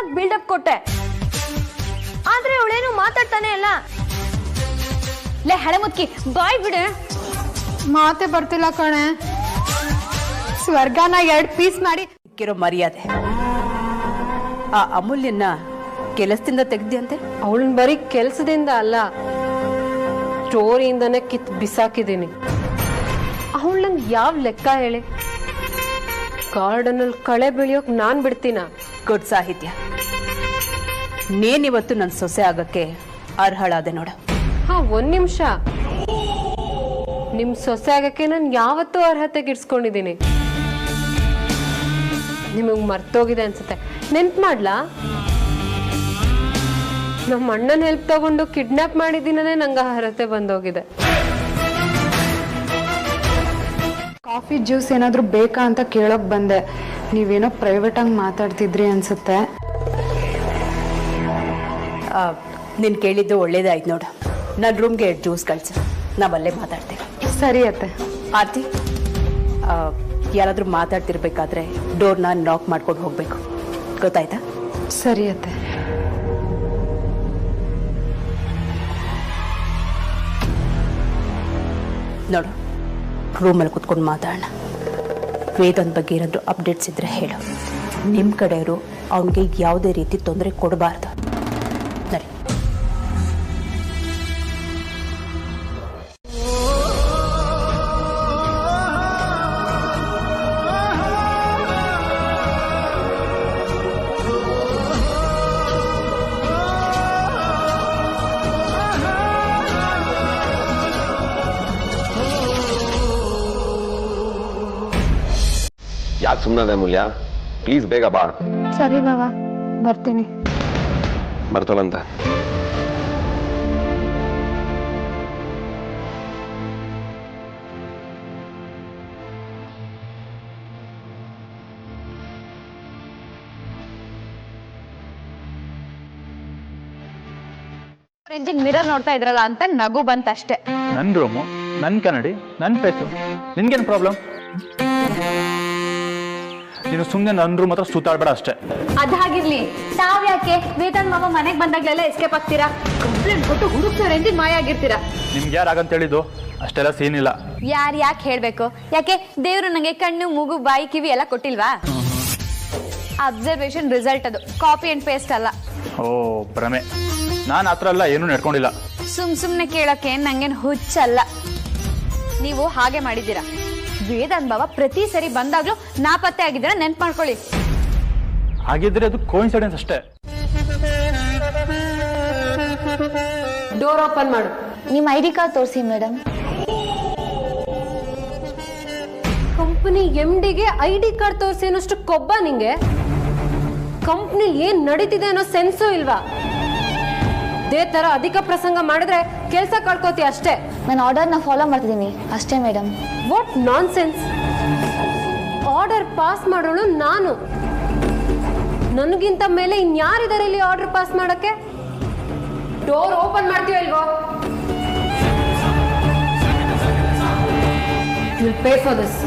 ಸಖತ್ ಬಿಲ್ಡಪ್ ಕೊಟ್ಟೆ, ಆದ್ರೆ ಅವಳೇನು ಮಾತಾಡ್ತಾನೆ ಅಲ್ಲ. ಲೇ ಹಳೆ ಮುದ್ಕಿ ಬಾಯ್ ಬಿಡೆ. ಮಾತೆ ಬರ್ತಿಲ್ಲ ಕಣೆ. ಸ್ವರ್ಗನ 2 ಪೀಸ್ ಮಾಡಿ ಇಕ್ಕಿರೋ ಮರ್ಯಾದೆ ಆ ಅಮೂಲ್ಯನ ಕೆಲಸದಿಂದ ತೆಗ್ದಿಯಂತೆ. ಅವಳನ್ ಬರೀ ಕೆಲ್ಸದಿಂದ ಅಲ್ಲ, ಸ್ಟೋರಿಯಿಂದನೇ ಕಿತ್ ಬಿಸಾಕಿದೀನಿ. ಅವಳು ನಂಗೆ ಯಾವ ಲೆಕ್ಕ ಹೇಳಿ? ಗಾರ್ಡನ್ ಅಲ್ಲಿ ಕಳೆ ಬೆಳೆಯೋಕ್ ನಾನ್ ಬಿಡ್ತೀನ? ಗುಡ್ ಸಾಹಿತ್ಯ. ನೇನಿವತ್ತು ನನ್ನ ಸೊಸೆ ಆಗಕ್ಕೆ ಅರ್ಹಳಾದೆ ನೋಡ. ಹಾ, 1 ನಿಮಿಷ. ನಿಮ್ ಸೊಸೆ ಆಗಕ್ಕೆ ನಾನು ಯಾವತ್ತೂ ಅರ್ಹತೆಗೆ ಇಡ್ಸ್ಕೊಂಡಿದೀನಿ. ನಿಮಗ್ ಮರ್ತೋಗಿದೆ ಅನ್ಸುತ್ತೆ. ನೆನ್ಪ್ ಮಾಡ್ಲಾ? ನಮ್ಮ ಅಣ್ಣನ ಹೆಲ್ಪ್ ತಗೊಂಡು ಕಿಡ್ನಾಪ್ ಮಾಡಿದ್ದೀನೇ ನಂಗೆ ಅರ್ಹತೆ ಬಂದೋಗಿದೆ. ಕಾಫಿ ಜ್ಯೂಸ್ ಏನಾದರೂ ಬೇಕಾ ಅಂತ ಕೇಳೋಕ್ ಬಂದೆ. ನೀವೇನೋ ಪ್ರೈವೇಟ್ ಆಗಿ ಮಾತಾಡ್ತಿದ್ರಿ ಅನ್ಸುತ್ತೆ. ನೀನು ಕೇಳಿದ್ದು ಒಳ್ಳೇದಾಯ್ತು ನೋಡು. ನನ್ನ ರೂಮ್ಗೆ ಜ್ಯೂಸ್ ಕಳಿಸು, ನಾವಲ್ಲೇ ಮಾತಾಡ್ತೇವೆ. ಸರಿ ಅತ್ತೆ. ಆರ್ತಿ, ಯಾರಾದರೂ ಮಾತಾಡ್ತಿರ್ಬೇಕಾದ್ರೆ ಡೋರ್ನ ನಾಕ್ ಮಾಡ್ಕೊಂಡು ಹೋಗ್ಬೇಕು, ಗೊತ್ತಾಯ್ತಾ? ಸರಿ ಅತ್ತೆ. ನೋಡು, ರೂಮಲ್ಲಿ ಕುತ್ಕೊಂಡು ಮಾತಾಡೋಣ. ವೇದನ್ ಬಗ್ಗೆ ಏನಾದರೂ ಅಪ್ಡೇಟ್ಸ್ ಇದ್ರೆ ಹೇಳು. ನಿಮ್ಮ ಕಡೆಯವರು ಅವನಿಗೆ ಯಾವುದೇ ರೀತಿ ತೊಂದರೆ ಕೊಡಬಾರ್ದು. ಸರಿ. ಯಾಕೆ ಸುಮ್ಮನೆ ಅಮೂಲ್ಯ, ಪ್ಲೀಸ್ ಬೇಗ ಬಾ. ಸರಿ ಬಾವ, ಬರ್ತೀನಿ. ಬರ್ತೋಳಂತ. ಮಿರರ್ ನೋಡ್ತಾ ಇದ್ರಲ್ಲ ಅಂತ ನಗು ಬಂತಷ್ಟೇ. ನನ್ನ ರೂಮು, ನನ್ನ ಕನ್ನಡಿ, ನನ್ನ ಫೇಸು, ನಿನ್ಗೇನು ಪ್ರಾಬ್ಲಮ್? ನೀನು ಸುಮ್ಮನೆ ನನ್ನ ರೂಮ್ ಹತ್ರ ಸುತ್ತಾಡ್ಬೇಡ ಅಷ್ಟೇ. ಅದಾಗಿರ್ಲಿ, ತಾವ್ ಯಾಕೆ ವೇತನ್ ಮಾವ ಮನೆಗೆ ಬಂದಾಗ್ಲೆಲ್ಲ ಎಸ್ಕೇಪ್ ಆಗ್ತೀರಾ? ಕಂಪ್ಲೇಂಟ್ ಕೊಟ್ಟು ಹುಡುಕ್ತಾರೆ ಅಂತ ಮಾಯ ಆಗಿರ್ತೀರಾ. ನಿಮ್ಗೆ ಯಾರಾಗಂತ ಹೇಳಿದ್ದು? ಅಷ್ಟೆಲ್ಲ ಸೀನ್ ಇಲ್ಲ. ಯಾಕೆ ಹೇಳ್ಬೇಕು? ಯಾಕೆ ದೇವ್ರು ನಂಗೆ ಕಣ್ಣು, ಮೂಗು, ಬಾಯಿ, ಕಿವಿ ಎಲ್ಲ ಕೊಟ್ಟಿಲ್ವಾ? ಅಬ್ಸರ್ವೇಷನ್ ರಿಸಲ್ಟ್ ಅದು, ಕಾಪಿ ಅಂಡ್ ಪೇಸ್ಟ್ ಅಲ್ಲ. ಓ ಭ್ರಮೆ. ನಾನು ಆ ಥರ ಎಲ್ಲ ಏನೂ ನಡ್ಕೊಂಡಿಲ್ಲ. ಸುಮ್ನೆ ಕೇಳಕ್ಕೆ ನಂಗೇನು ಹುಚ್ಚಲ್ಲ. ನೀವು ಹಾಗೆ ಮಾಡಿದ್ದೀರಾ. ವೇದಾಂತ್ ಬಾವ ಪ್ರತಿ ಸರಿ ಬಂದಾಗ್ಲೂ ನಾಪತ್ತೆ ಆಗಿದ್ದೀರಾ, ನೆನ್ಪು ಮಾಡ್ಕೊಳ್ಳಿ. ಹಾಗಿದ್ರೆ ಅದು ಕೋಇನ್ಸಿಡೆನ್ಸ್ ಅಷ್ಟೇ. ಡೋರ್ ಓಪನ್ ಮಾಡು. ನಿಮ್ಮ ID ಕಾರ್ಡ್ ತೋರಿಸಿ ಮೇಡಮ್. ಕಂಪನಿ MDಗೆ ID ಕಾರ್ಡ್ ತೋರಿಸಿ ಅನ್ನೋಷ್ಟು ಕೊಬ್ಬ ನಿಂಗೆ? ಕಂಪ್ನಿ ಏನ್ ನಡೀತಿದೆ ಅನ್ನೋ ಸೆನ್ಸು ಇಲ್ವಾ? ಇದೇ ತರ ಅಧಿಕ ಪ್ರಸಂಗ ಮಾಡಿದ್ರೆ ಕೆಲಸ ಕಳ್ಕೋತಿ ಅಷ್ಟೇ. ನಾನು ಆರ್ಡರ್ನ ಫಾಲೋ ಮಾಡ್ತಿದ್ದೀನಿ ಅಷ್ಟೇ madam. What nonsense! Order pass ಮಾಡೋಳು ನಾನು. ನನಗಿಂತ ಮೇಲೆ ಇನ್ಯಾರಿದ್ದಾರೆ ಇಲ್ಲಿ ಆರ್ಡರ್ ಪಾಸ್ ಮಾಡಕ್ಕೆ? ಡೋರ್ ಓಪನ್ ಮಾಡ್ತೀವಿ ಇಲ್ವೋ? Will pay for this.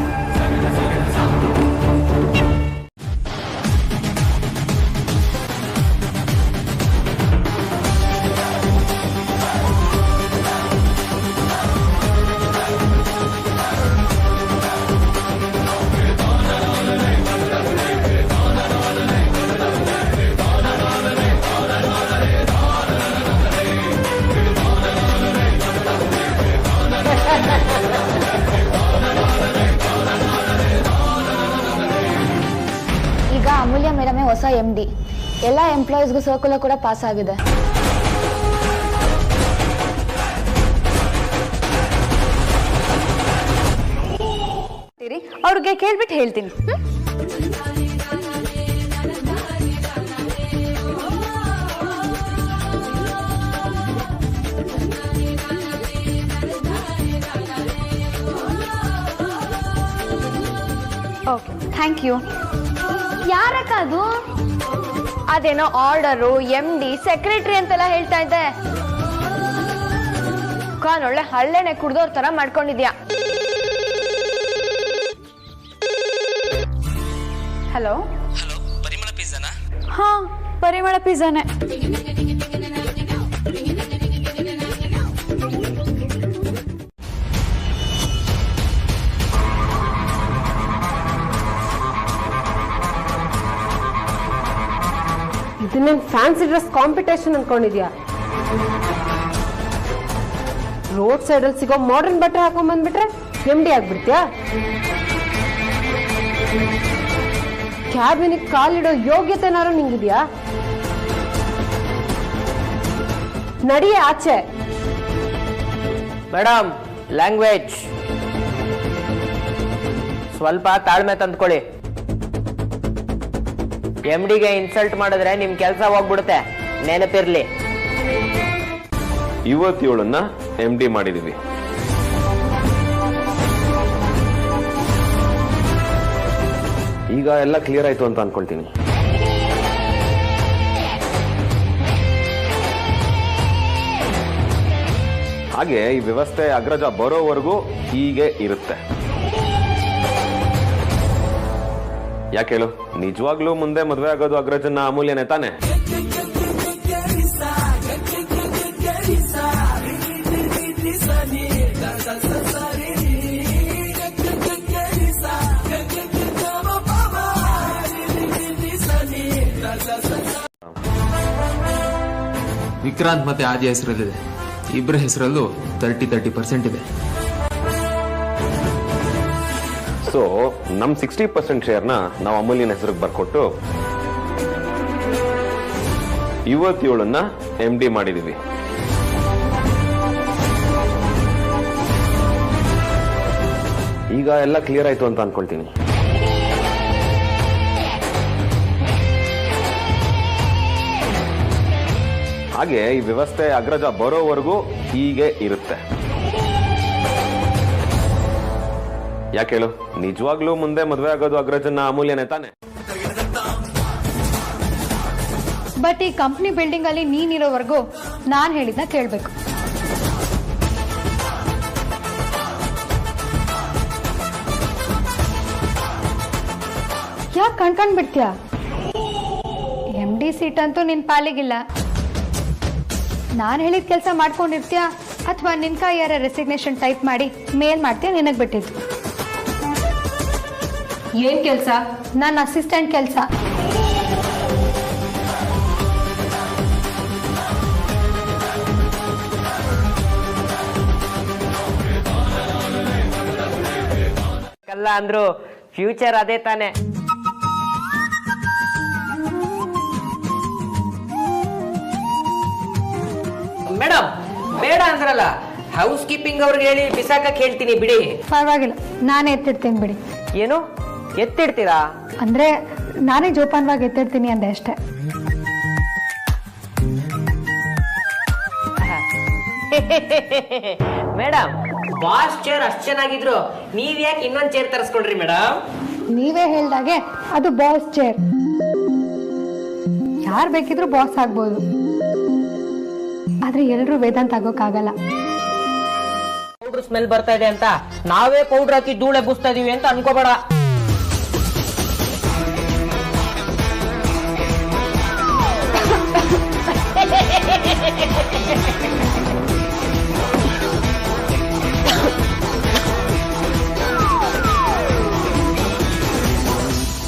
ಈಗ ಅಮೂಲ್ಯ ಮೇಡಮೇ ಹೊಸ MD. ಎಲ್ಲ ಎಂಪ್ಲಾಯೀಸ್ಗೂ ಸರ್ಕ್ಯುಲರ್ ಕೂಡ ಪಾಸ್ ಆಗಿದೆ. ಅವ್ರಿಗೆ ಕೇಳ್ಬಿಟ್ಟು ಹೇಳ್ತೀನಿ. Okay, thank you. ಯಾರಕ್ಕ ಅದು? ಅದೇನೋ ಆರ್ಡರು, MD, ಸೆಕ್ರೆಟರಿ ಅಂತೆಲ್ಲ ಹೇಳ್ತಾ ಇದ್ದೆ. ಒಳ್ಳೆ ಹಳ್ಳೆನೆ ಕುಡ್ದೋರ್ ತರ ಮಾಡ್ಕೊಂಡಿದ್ಯಾ. ಹಲೋ, ಪರಿಮಳ ಪಿಜ್ಜಾನಾ? ಹಾ, ಪರಿಮಳ ಪಿಜ್ಜಾನೇ. ಇದನ್ನೇನು ಫ್ಯಾನ್ಸಿ ಡ್ರೆಸ್ ಕಾಂಪಿಟೇಷನ್ ಅನ್ಕೊಂಡಿದ್ಯಾ? ರೋಡ್ ಸೈಡಲ್ಲಿ ಸಿಗೋ ಮಾಡರ್ನ್ ಬಟ್ಟೆ ಹಾಕೊಂಡ್ ಬಂದ್ಬಿಟ್ರೆ MD ಆಗ್ಬಿಡ್ತೀಯಾ? ಕ್ಯಾಬಿನಿಗೆ ಕಾಲಿಡೋ ಯೋಗ್ಯತೆನಾರು ನಿಂಗಿದ್ಯಾ? ನಡಿಯೇ ಆಚೆ. ಮೇಡಮ್, ಲ್ಯಾಂಗ್ವೇಜ್ ಸ್ವಲ್ಪ ತಾಳ್ಮೆ ತಂದ್ಕೊಳ್ಳಿ. MDಗೆ ಇನ್ಸಲ್ಟ್ ಮಾಡಿದ್ರೆ ನಿಮ್ ಕೆಲಸ ಹೋಗ್ಬಿಡುತ್ತೆ, ನೆನಪಿರ್ಲಿ. ಇವತ್ತೇಳನ್ನ MD ಮಾಡಿದೀವಿ. ಈಗ ಎಲ್ಲ ಕ್ಲಿಯರ್ ಆಯ್ತು ಅಂತ ಅನ್ಕೊಳ್ತೀನಿ. ಹಾಗೆ ಈ ವ್ಯವಸ್ಥೆ ಅಗ್ರಜ ಬರೋವರೆಗೂ ಹೀಗೆ ಇರುತ್ತೆ. ಯಾಕೆ ಹೇಳು, ನಿಜವಾಗ್ಲೂ ಮುಂದೆ ಮದುವೆ ಆಗೋದು ಅಗ್ರಜನ ಅಮೂಲ್ಯನೇ ತಾನೆ? ವಿಕ್ರಾಂತ್ ಮತ್ತೆ ಆದಿ ಹೆಸರಲ್ಲಿದೆ. ಇಬ್ಬರ ಹೆಸರಲ್ಲೂ 30% ಇದೆ. ಸೊ ನಮ್ 60% ಶೇರ್ನ ನಾವು ಅಮೂಲ್ಯನ ಹೆಸರಿಗೆ ಬರ್ಕೊಟ್ಟು ಇವತ್ತೇಳನ್ನ MD ಮಾಡಿದೀವಿ. ಈಗ ಎಲ್ಲ ಕ್ಲಿಯರ್ ಆಯ್ತು ಅಂತ ಅನ್ಕೊಳ್ತೀನಿ. ಹಾಗೆ ಈ ವ್ಯವಸ್ಥೆ ಅಗ್ರಜ ಬರೋವರೆಗೂ ಹೀಗೆ ಇರುತ್ತೆ. ಯಾಕೆ ಹೇಳು, ನಿಜವಾಗ್ಲೂ ಮುಂದೆ ಮದುವೆ ಆಗೋದು ಅಗ್ರಜನ ಅಮೂಲ್ಯನೇ ತಾನೆ? ಬಟ್ ಈ ಕಂಪ್ನಿ ಬಿಲ್ಡಿಂಗ್ ಅಲ್ಲಿ ನೀನಿರೋವರೆಗೂ ನಾನ್ ಹೇಳಿದ್ನ ಕೇಳ್ಬೇಕು. ಯಾಕೆ ಕಣ್ಕೊಂಡ್ ಬಿಡ್ತೀಯ? MD ಸೀಟ್ ಅಂತೂ ನಿನ್ ಪಾಲಿಗಿಲ್ಲ. ನಾನ್ ಹೇಳಿದ ಕೆಲಸ ಮಾಡ್ಕೊಂಡಿರ್ತೀಯ ಅಥವಾ ನಿನ್ ಕೈಯಾರ ರೆಸಿಗ್ನೇಷನ್ ಟೈಪ್ ಮಾಡಿ ಮೇಲ್ ಮಾಡ್ತೀಯ, ನಿನಗ್ ಬಿಟ್ಟಿದ್ದು. ಏನ್ ಕೆಲ್ಸ? ನನ್ನ ಅಸಿಸ್ಟೆಂಟ್ ಕೆಲಸ. ಅಲ್ಲ ಅಂದ್ರು ಫ್ಯೂಚರ್ ಅದೇ ತಾನೆ. ಮೇಡಮ್, ಬೇಡ ಅಂದ್ರಲ್ಲ, ಹೌಸ್ ಕೀಪಿಂಗ್ ಅವ್ರಿಗೆ ಹೇಳಿ ಬಿಸಾಕಕ್ ಹೇಳ್ತೀನಿ ಬಿಡಿ. ಪರವಾಗಿಲ್ಲ, ನಾನೇ ಎತ್ತಿಡ್ತೀನಿ ಬಿಡಿ. ಏನು ಎತ್ತಿಡ್ತೀರಾ? ಅಂದ್ರೆ ನಾನೇ ಜೋಪಾನವಾಗಿ ಎತ್ತಿಡ್ತೀನಿ ಅಂದೆ ಅಷ್ಟೇ. ಮೇಡಮ್, ಬಾಸ್ ಚೇರ್ ಅಷ್ಟ್ ಚೆನ್ನಾಗಿದ್ರು, ನೀವ್ ಯಾಕೆ ಇನ್ನೊಂದ್ ಚೇರ್ ತರಿಸ್ಕೊಳ್ರಿ ಮೇಡಮ್? ನೀವೇ ಹೇಳ್ದಾಗೆ ಅದು ಬಾಸ್ ಚೇರ್. ಯಾರು ಬೇಕಿದ್ರು ಬಾಸ್ ಆಗ್ಬೋದು, ಆದ್ರೆ ಎಲ್ರೂ ವೇದಾಂತ ಆಗೋಕ್ಕಾಗಲ್ಲ. ಪೌಡರ್ ಸ್ಮೆಲ್ ಬರ್ತಾ ಇದೆ ಅಂತ ನಾವೇ ಪೌಡರ್ ಹಾಕಿ ಧೂಳೆ ಬೂಸ್ತಾ ಇದೀವಿ ಅಂತ ಅನ್ಕೋಬೇಡ.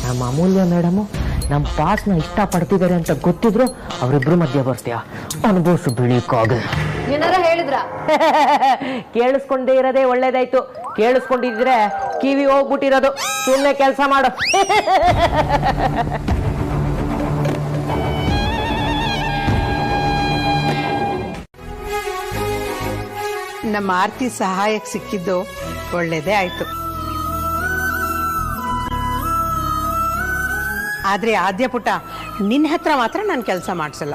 ನಮ್ಮ ಅಮೂಲ್ಯ ಮೇಡಮು ನಮ್ಮ ಬಾಸ್ನ ಇಷ್ಟ ಪಡ್ತಿದ್ದಾರೆ ಅಂತ ಗೊತ್ತಿದ್ರು ಅವರಿಬ್ರು ಮಧ್ಯೆ ಬರ್ತೀಯ ಅನುಭವಿಸು ಬಿಳಿಕಾಗ. ಏನಾರ ಹೇಳಿದ್ರ? ಕೇಳಿಸ್ಕೊಂಡೇ ಇರೋದೇ ಒಳ್ಳೇದಾಯ್ತು. ಕೇಳಿಸ್ಕೊಂಡಿದ್ರೆ ಕಿವಿ ಹೋಗ್ಬಿಟ್ಟಿರೋದು. ಸುಮ್ಮನೆ ಕೆಲಸ ಮಾಡು. ನಮ್ಮ ಆರ್ತಿ ಸಹಾಯಕ್ಕೆ ಸಿಕ್ಕಿದ್ದು ಒಳ್ಳೇದೇ ಆಯ್ತು. ಆದ್ರೆ ಆದ್ಯ ಪುಟ್ಟ, ನಿನ್ನ ಹತ್ರ ಮಾತ್ರ ನಾನು ಕೆಲಸ ಮಾಡಿಸಲ್ಲ.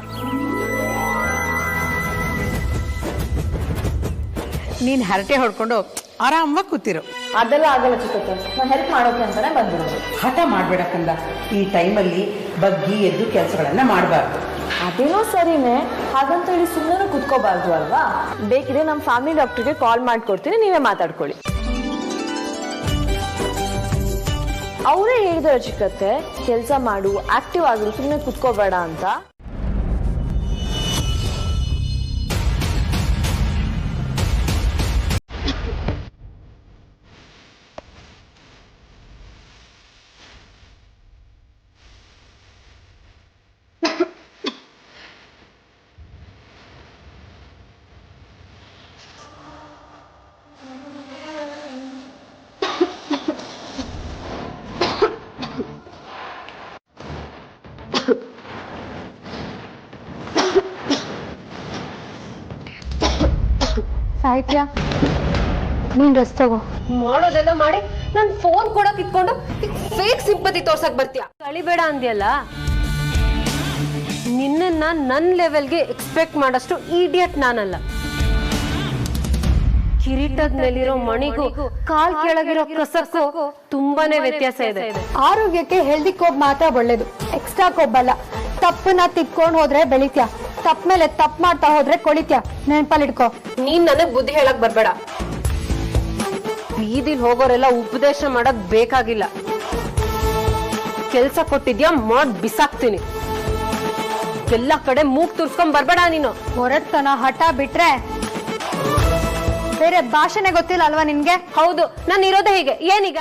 ನೀನ್ ಹರಟೆ ಹೊಡ್ಕೊಂಡು ಆರಾಮವಾಗಿ ಕೂತಿರು. ಅದೆಲ್ಲ ಆಗಲ್ಲ ಚಿಕ್ಕಪ್ಪ, ನಾನು ಹೆಲ್ಪ್ ಮಾಡೋಕೆ ಅಂತಾನೆ ಬಂದಿರೋದು. ಹಠ ಮಾಡ್ಬೇಡಕ್ಕಂದ. ಈ ಟೈಮಲ್ಲಿ ಬಗ್ಗಿ ಎದ್ದು ಕೆಲಸಗಳನ್ನ ಮಾಡಬಾರ್ದು. ಅದೇನೋ ಸರಿನೇ, ಹಾಗಂತ ಹೇಳಿ ಸುಮ್ಮನೆ ಕುತ್ಕೋಬಾರ್ದು ಅಲ್ವಾ? ಬೇಕಿದ್ರೆ ನಮ್ಮ ಫ್ಯಾಮಿಲಿ ಡಾಕ್ಟರ್ಗೆ ಕಾಲ್ ಮಾಡ್ಕೊಡ್ತೀನಿ, ನೀವೇ ಮಾತಾಡ್ಕೊಳ್ಳಿ. ಅವರೇ ಹೇಳಿದಾರೆ ಚಿಕ್ಕತ್ತೆ, ಕೆಲಸ ಮಾಡು, ಆಕ್ಟಿವ್ ಆಗಿರು, ಸುಮ್ಮನೆ ಕುತ್ಕೋಬೇಡ ಅಂತ. ಸಾಹಿತ್ಯ, ನೀನ್ ಡ್ರೆಸ್ ತಗೋ. ಮಾಡೋದೆಲ್ಲ ಮಾಡಿ ನನ್ ಫೋನ್ ಕೂಡ ಕಿತ್ಕೊಂಡು ಫೇಕ್ ಸಿಂಪತಿ ತೋರ್ಸಕ್ ಬರ್ತೀಯ. ಕಳಿಬೇಡ ಅಂದ್ಯಲ್ಲ, ನಿನ್ನ ನನ್ ಲೆವೆಲ್ಗೆ ಎಕ್ಸ್ಪೆಕ್ಟ್ ಮಾಡಷ್ಟು ಈಡಿಯಟ್ ನಾನಲ್ಲ. ಕಿರೀಟದ ಮೇಲಿರೋ ಮಣಿಗೂ ಕಾಲ್ ಕೆಳಗಿರೋ ಕಸಕ್ಕೂ ತುಂಬಾನೇ ವ್ಯತ್ಯಾಸ ಇದೆ. ಆರೋಗ್ಯಕ್ಕೆ ಹೆಲ್ದಿ ಕೊಬ್ಬು ಮಾತ್ರ ಒಳ್ಳೇದು, ಎಕ್ಸ್ಟ್ರಾ ಕೊಬ್ಬಲ್ಲ. ತಪ್ಪನ್ನ ತಿಕ್ಕೊಂಡ್ ಹೋದ್ರೆ ಬೆಳಿತ್ಯ, ತಪ್ಪ ಮೇಲೆ ತಪ್ಪು ಮಾಡ್ತಾ ಹೋದ್ರೆ ಕೊಳಿತ್ಯ. ನೆನಪಲ್ಲಿಡ್ಕೋ. ನೀನ್ ನನಗ್ ಬುದ್ಧಿ ಹೇಳಕ್ ಬರ್ಬೇಡ. ಬೀದಿಲ್ ಹೋಗೋರೆಲ್ಲ ಉಪದೇಶ ಮಾಡಕ್ ಬೇಕಾಗಿಲ್ಲ. ಕೆಲ್ಸ ಕೊಟ್ಟಿದ್ಯಾ, ಮಾಡ್ ಬಿಸಾಕ್ತೀನಿ. ಎಲ್ಲ ಕಡೆ ಮೂಗ್ ತುರ್ಸ್ಕೊಂಡ್ ಬರ್ಬೇಡ ನೀನು. ಹೊರಡ್ತನ ಹಠ ಬಿಟ್ರೆ ಬೇರೆ ಭಾಷೆನೆ ಗೊತ್ತಿಲ್ಲ ಅಲ್ವಾ ನಿನ್ಗೆ? ಹೌದು, ನಾನು ಇರೋದೇ ಹೀಗೆ. ಏನೀಗ?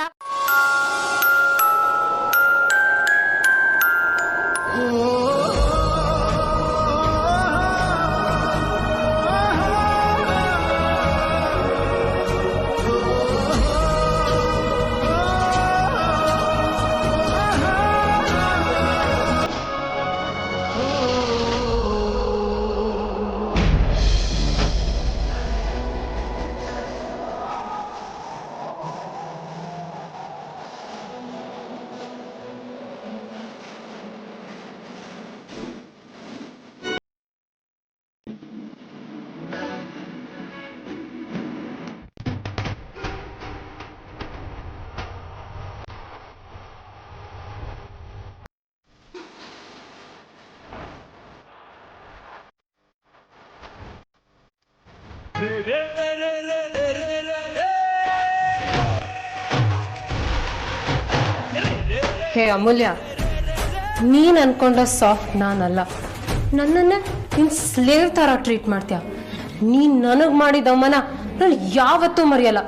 ಹೇ ಅಮೂಲ್ಯ, ನೀನ್ ಅನ್ಕೊಂಡ ಸಾಫ್ಟ್ ನಾನಲ್ಲ. ನನ್ನನ್ನ ನೀನ್ ಸ್ಲೇವ್ ತರ ಟ್ರೀಟ್ ಮಾಡ್ತೀಯ. ನೀನ್ ನನಗ್ ಮಾಡಿದ ಅವಮಾನ ನಾನು ಯಾವತ್ತೂ ಮರೆಯಲ್ಲ.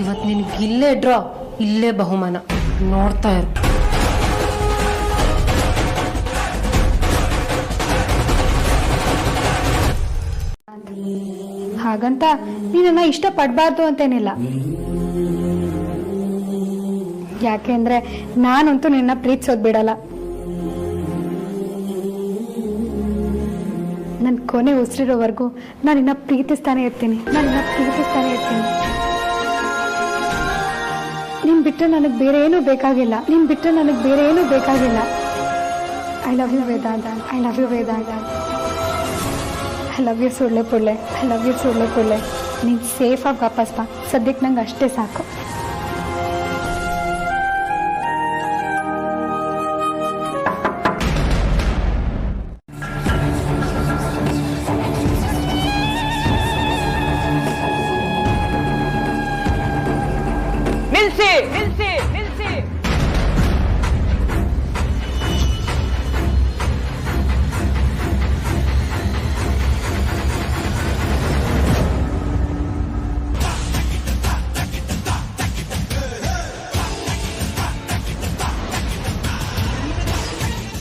ಇವತ್ ನಿನ್ಗೆ ಇಲ್ಲೇ ಡ್ರಾ, ಇಲ್ಲೇ ಬಹುಮಾನ. ನೋಡ್ತಾ ಇರು. ಹಾಗಂತ ನೀನನ್ನ ಇಷ್ಟ ಪಡ್ಬಾರ್ದು ಅಂತೇನಿಲ್ಲ. ಯಾಕೆಂದ್ರೆ ನಾನಂತೂ ನಿನ್ನ ಪ್ರೀತಿಸೋದ್ ಬಿಡಲ್ಲ. ನನ್ ಕೊನೆ ಉಸಿರಿರೋವರೆಗೂ ನಾನು ನಿನ್ನ ಪ್ರೀತಿಸ್ತಾನೆ ಇರ್ತೀನಿ. ನಿನ್ ಬಿಟ್ರೆ ನನಗ್ ಬೇರೆ ಏನೂ ಬೇಕಾಗಿಲ್ಲ. I love you Vedanta. I love you ಸುಳ್ಳೆ ಪುಳ್ಳೆ. ನೀನ್ ಸೇಫ್ ಆಗಿ ವಾಪಸ್ ಬಾ. ಸದ್ಯಕ್ಕೆ ನಂಗೆ ಅಷ್ಟೇ ಸಾಕು.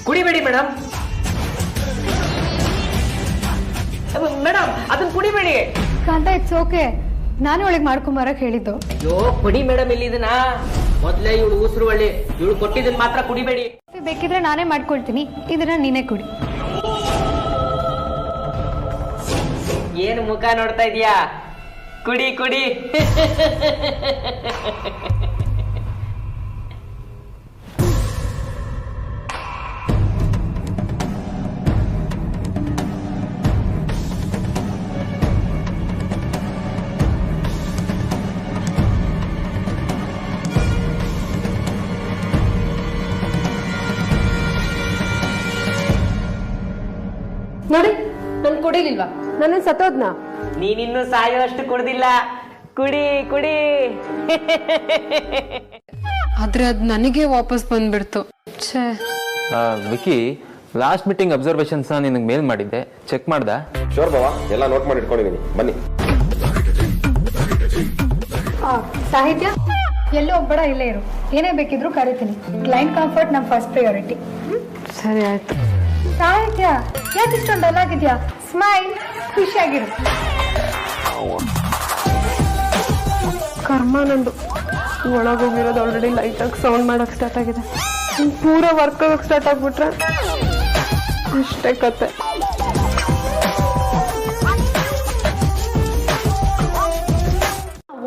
ಕುಡಿಬೇಡಿ ಮೇಡಮ್. ಅದನ್ನ ಕುಡಿಬೇಡಿ. ಕಾಂತ, ಇಟ್ಸ್ ಓಕೆ. ನಾನು ಒಳಗೆ ಮಾಡ್ಕೊಂಬರಕ್ ಹೇಳಿದ್ದು. ಅಯ್ಯೋ ಕುಡಿ ಮೇಡಮ್, ಇಲ್ಲಿ ಇದನ್ನ ಮೊದ್ಲೇ ಇವಳು ಉಸಿರು ಒಳ್ಳೆ. ಇವಳು ಕೊಟ್ಟಿದ್ದನ್ ಮಾತ್ರ ಕುಡಿಬೇಡಿ. ಬೇಕಿದ್ರೆ ನಾನೇ ಮಾಡ್ಕೊಳ್ತೀನಿ, ಇದನ್ನ ನೀನೇ ಕುಡಿ. ಏನು ಮುಖ ನೋಡ್ತಾ ಇದೀಯಾ? ಕುಡಿ. ನೋಡಿ, ನನ್ ಕುಡಿಲಿಲ್ವಾ? ನನ್ನ ಸತ್ತೋದ್ನ? ನೀನಿನ್ನು ಸಾಯೋಷ್ಟು ಕುಡ್ದಿಲ್ಲ. ಕುಡಿ. ಆದ್ರೆ ಅದು ನನಗೆ ವಾಪಸ್ ಬಂದ್ಬಿಡ್ತು. ಛೇ. ವಿಕಿ, ಲಾಸ್ಟ್ ಮೀಟಿಂಗ್ ಅಬ್ಸರ್ವೇಷನ್ಸ್ನ ನಿನಗೆ ಮೇಲ್ ಮಾಡಿದ್ದೆ, ಚೆಕ್ ಮಾಡ್ದೆ? ಶೋರ್ ಬಾವಾ, ಎಲ್ಲ ನೋಟ್ ಮಾಡಿ ಇಟ್ಕೊಂಡಿದ್ದೀನಿ, ಬನ್ನಿ. ಸಾಹಿತ್ಯ ಎಲ್ಲೂ ಹೋಗ್ಬೇಡ, ಇಲ್ಲೇ ಇರು. ಏನೇ ಬೇಕಿದ್ರು ಕರಿತೀನಿ. ಕ್ಲೈಂಟ್ ಕಂಫರ್ಟ್ ನಮ್ಮ ಫಸ್ಟ್ ಪ್ರಯಾರಿಟಿ. ಸರಿ ಆಯ್ತು. ಸಾಹಿತ್ಯ ಯಾಕೆ ಇಷ್ಟೊಂದು ಡಲ್ ಆಗಿದ್ಯಾ? ಸ್ಮೈಲ್, ಖುಷಿಯಾಗಿರು. ಕರ್ಮ ನಂದು. ಒಳಗೋಗಿರೋದು ಆಲ್ರೆಡಿ ಲೈಟಾಗಿ ಸೌಂಡ್ ಮಾಡಕ್ ಸ್ಟಾರ್ಟ್ ಆಗಿದೆ. ಪೂರ ವರ್ಕ್ ಆಗಕ್ಕೆ ಸ್ಟಾರ್ಟ್ ಆಗ್ಬಿಟ್ರೆ ಅಷ್ಟೇ ಕತೆ.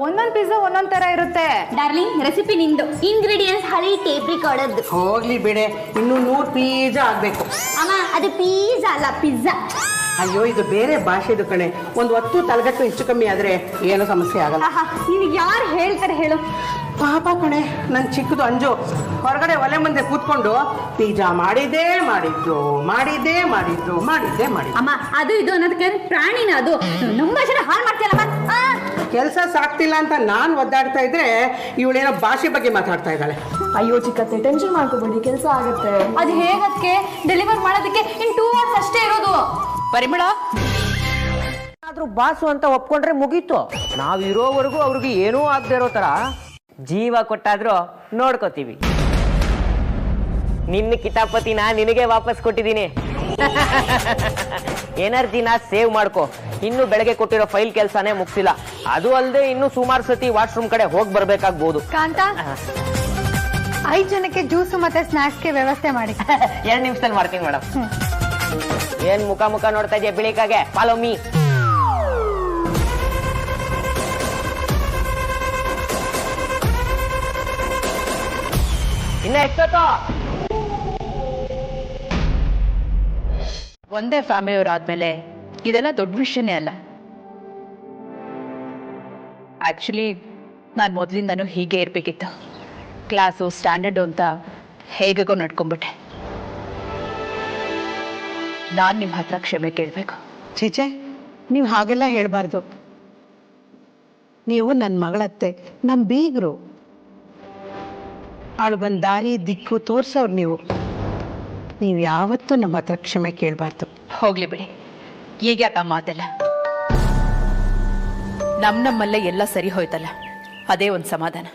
ಒಂದೊಂದು ಪಿಜ್ಜಾ ಒಂದೊಂದ್ ತರ ಇರುತ್ತೆ. ಡಾರ್ಲಿಂಗ್, ರೆಸಿಪಿ ನಿಂದು. ಇಂಗ್ರೀಡಿಯೆಂಟ್ಸ್ ಹಳಿ ಟೇಪ್ ರಿಕಾರ್ಡದ್ದು. ಹೋಗ್ಲಿ ಬಿಡೆ, ಇನ್ನು 100 ಪಿಜ್ಜಾ ಆಗ್ಬೇಕು. ಅಮ್ಮ, ಅದು ಪಿಜ್ಜಾ ಅಲ್ಲ, ಪಿಜ್ಜಾ. ಅಯ್ಯೋ, ಇದು ಬೇರೆ ಭಾಷೆದು ಕಣೆ. ಒಂದು 10 ತಲೆಗಟ್ಟು ಹೆಚ್ಚು ಕಮ್ಮಿ ಆದ್ರೆ ಏನೋ ಸಮಸ್ಯೆ ಆಗಲ್ಲ. ನಿನಗೆ ಯಾರು ಹೇಳ್ತಾರೆ ಹೇಳು? ಪಾಪ ಕಣೆ, ನನ್ ಚಿಕ್ಕದು ಅಂಜು ಹೊರಗಡೆ ಒಲೆ ಮುಂದೆ ಕೂತ್ಕೊಂಡು ಪಿಜ್ಜಾ ಮಾಡಿದ್ದೆ ಮಾಡಿದ್ದು. ಅಮ್ಮ, ಅದು ಇದು ಅನ್ನೋದಕ್ಕೆ ಪ್ರಾಣಿನ ಅದು. ನಮ್ಮ ಜನ ಹಾಳು ಮಾಡ್ತೀಯಲ್ಲಮ್ಮ. ಕೆಲಸ ಸಾಕ್ತಿಲ್ಲ ಅಂತ ನಾನ್ ಒದ್ದಾಡ್ತಾ ಇದ್ರೆ ಇವಳೇನೋ ಭಾಷೆ ಬಗ್ಗೆ ಮಾತಾಡ್ತಾ ಇದ್ದಾಳೆ. ಅಯ್ಯೋ ಚಿಕ್ಕತ್ತೆ, ಟೆನ್ಷನ್ ಮಾಡ್ಕೋಬೇಡಿ, ಕೆಲಸ ಆಗುತ್ತೆ. ಅದು ಹೇಗಕ್ಕೆ ಡೆಲಿವರ್ ಮಾಡೋದಕ್ಕೆ ಇನ್ 2 hours ಅಷ್ಟೇ ಇರೋದು. ಪರಿಮಳ ಆದ್ರೂ ಬಾಸು ಅಂತ ಒಪ್ಕೊಂಡ್ರೆ ಮುಗೀತು. ನಾವಿರೋವರೆಗೂ ಅವ್ರಿಗೆ ಏನೂ ಆಗದೆ ಇರೋ ತರ ಜೀವ ಕೊಟ್ಟಾದ್ರೂ ನೋಡ್ಕೋತೀವಿ. ನಿನ್ನ ಕಿತಾಪತಿನ ನಿನಗೆ ವಾಪಸ್ ಕೊಟ್ಟಿದ್ದೀನಿ. ಎನರ್ಜಿನ ಸೇವ್ ಮಾಡ್ಕೊ. ಇನ್ನು ಬೆಳಗ್ಗೆ ಕೊಟ್ಟಿರೋ ಫೈಲ್ ಕೆಲಸನೇ ಮುಗಿಸಿಲ್ಲ. ಅದು ಅಲ್ಲದೆ ಇನ್ನು ಸುಮಾರು ಸತಿ ವಾಶ್ರೂಮ್ ಕಡೆ ಹೋಗಿ ಬರ್ಬೇಕಾಗ್ಬೋದು. ಕಾಂತ, 5 ಜನಕ್ಕೆ ಜ್ಯೂಸು ಮತ್ತೆ ಸ್ನಾಕ್ಸ್ಗೆ ವ್ಯವಸ್ಥೆ ಮಾಡಿ. 2 ನಿಮಿಷದಲ್ಲಿ ಮಾಡ್ತೀನಿ ಮೇಡಮ್. ಏನ್ ಮುಖ ನೋಡ್ತಾ ಇದೆಯಾ ಬಿಳಿಕಾಗೆ? Follow me. ಇನ್ನ ಎಷ್ಟೊತ್ತು? ಒಂದೇ ಫ್ಯಾಮಿಲಿಯವರಾದ್ಮೇಲೆ ಇದೆಲ್ಲ ದೊಡ್ಡ ವಿಷಯನೇ ಅಲ್ಲ. ಆಕ್ಚುಲಿ ನಾನು ಮೊದಲಿಂದನೂ ಹೀಗೆ ಇರಬೇಕಿತ್ತು. ಕ್ಲಾಸು ಸ್ಟ್ಯಾಂಡರ್ಡು ಅಂತ ಹೇಗೋ ನಡ್ಕೊಂಡ್ಬಿಟ್ಟೆ. ನಾನು ನಿಮ್ಮ ಹತ್ರ ಕ್ಷಮೆ ಕೇಳಬೇಕು. ಚೇಚೆ, ನೀವು ಹಾಗೆಲ್ಲ ಹೇಳ್ಬಾರ್ದು. ನೀವು ನನ್ನ ಮಗಳತ್ತೆ, ನಮ್ಮ ಬೀಗರು. ಅವಳು ಬಂದು ದಾರಿ ದಿಕ್ಕು ತೋರ್ಸೋರು ನೀವು ಯಾವತ್ತೂ ನಮ್ಮ ಹತ್ರ ಕ್ಷಮೆ ಕೇಳಬಾರ್ದು. ಹೋಗ್ಲಿ ಬಿಡಿ, ಈಗ ಯಾಕೆ ಆ ಮಾತೆಲ್ಲ? ನಮ್ಮಲ್ಲೇ ಎಲ್ಲ ಸರಿ ಹೋಯ್ತಲ್ಲ, ಅದೇ ಒಂದು ಸಮಾಧಾನ.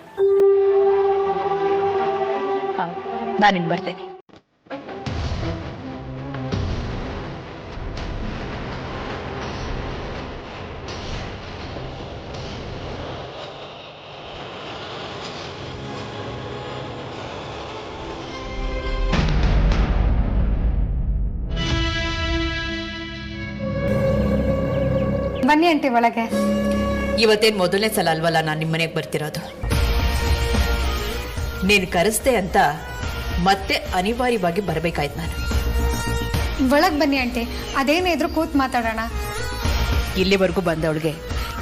ನಾನಿನ್ ಬರ್ತೇನೆ. ಬನ್ನಿ ಆಂಟಿ ಒಳಗೆ. ಇವತ್ತೇನು ಮೊದಲನೇ ಸಲ ಅಲ್ವಲ್ಲ ನಾನು ನಿಮ್ಮ ಮನೆಗೆ ಬರ್ತಿರೋದು. ನೀನು ಕರೆಸ್ದೆ ಅಂತ ಮತ್ತೆ ಅನಿವಾರ್ಯವಾಗಿ ಬರಬೇಕಾಯ್ತು ನಾನು. ಒಳಗೆ ಬನ್ನಿ ಆಂಟಿ, ಅದೇನೇ ಇದ್ರು ಕೂತ್ ಮಾತಾಡೋಣ. ಇಲ್ಲಿವರೆಗೂ ಬಂದವಳಿಗೆ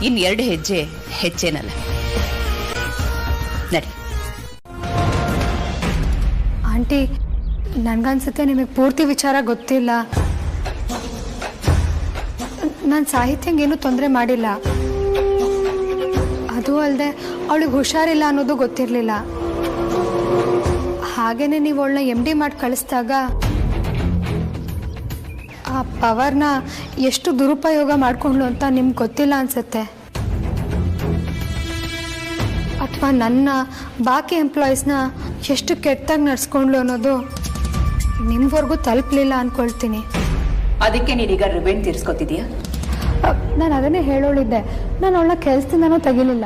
ಇನ್ನು 2 ಹೆಜ್ಜೆ ಹೆಚ್ಚೇನಲ್ಲ. ನಡಿ. ಆಂಟಿ, ನನ್ಗನ್ಸುತ್ತೆ ನಿಮಗೆ ಪೂರ್ತಿ ವಿಚಾರ ಗೊತ್ತಿಲ್ಲ. ನಾನು ಸಾಹಿತ್ಯಂಗೆ ಏನೂ ತೊಂದರೆ ಮಾಡಿಲ್ಲ. ಅದು ಅಲ್ಲದೆ ಅವಳಿಗೆ ಹುಷಾರಿಲ್ಲ ಅನ್ನೋದು ಗೊತ್ತಿರಲಿಲ್ಲ. ಹಾಗೇನೆ ನೀವು ಅವಳನ್ನ MD ಮಾಡಿ ಕಳಿಸಿದಾಗ ಆ ಪವರ್ನ ಎಷ್ಟು ದುರುಪಯೋಗ ಮಾಡ್ಕೊಂಡ್ಲು ಅಂತ ನಿಮ್ಗೆ ಗೊತ್ತಿಲ್ಲ ಅನ್ಸುತ್ತೆ. ಅಥವಾ ನನ್ನ ಬಾಕಿ ಎಂಪ್ಲಾಯೀಸ್ನ ಎಷ್ಟು ಕೆಟ್ಟಾಗಿ ನಡ್ಸ್ಕೊಂಡ್ಲು ಅನ್ನೋದು ನಿಮ್ವರೆಗೂ ತಲುಪಲಿಲ್ಲ ಅಂದ್ಕೊಳ್ತೀನಿ. ಅದಕ್ಕೆ ನೀನೀಗ ರಿವೆಂಜ್ ತೀರ್ಸ್ಕೊತಿದೀಯಾ? ನಾನು ಅದನ್ನೇ ಹೇಳೋಳಿದ್ದೆ. ನಾನು ಅವಳನ್ನ ಕೆಲಸದಿಂದನೂ ತೆಗಿಲಿಲ್ಲ.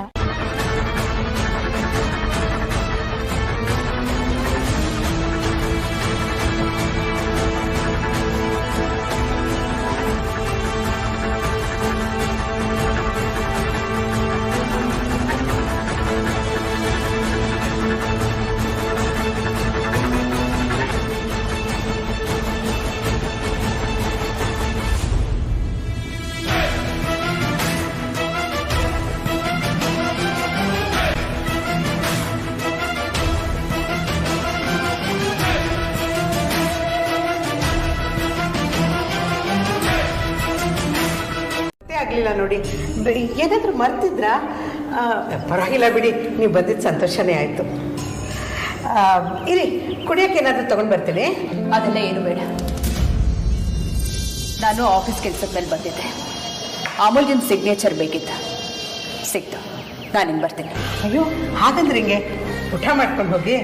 ಆಗ್ಲಿಲ್ಲ ನೋಡಿ. ಏನಾದರೂ ಮರ್ತಿದ್ರಾ? ಪರವಾಗಿಲ್ಲ ಬಿಡಿ, ನೀವು ಬಂದಿದ್ದು ಸಂತೋಷನೇ ಆಯಿತು. ಇರಿ ಕುಡಿಯೋಕೆ ಏನಾದರೂ ತಗೊಂಡು ಬರ್ತೀನಿ. ಅದೆಲ್ಲ ಏನು ಬೇಡ. ನಾನು ಆಫೀಸ್ ಕೆಲಸದ ಮೇಲೆ ಬಂದಿದ್ದೆ. ಅಮೂಲ್ಯನ ಸಿಗ್ನೇಚರ್ ಬೇಕಿತ್ತು, ಸಿಕ್ತು. ನಾನಿನ್ನು ಬರ್ತೀನಿ. ಅಯ್ಯೋ ಹಾಗಂದ್ರೆ ಹಿಂಗೆ ಊಟ ಮಾಡ್ಕೊಂಡು ಹೋಗಿ.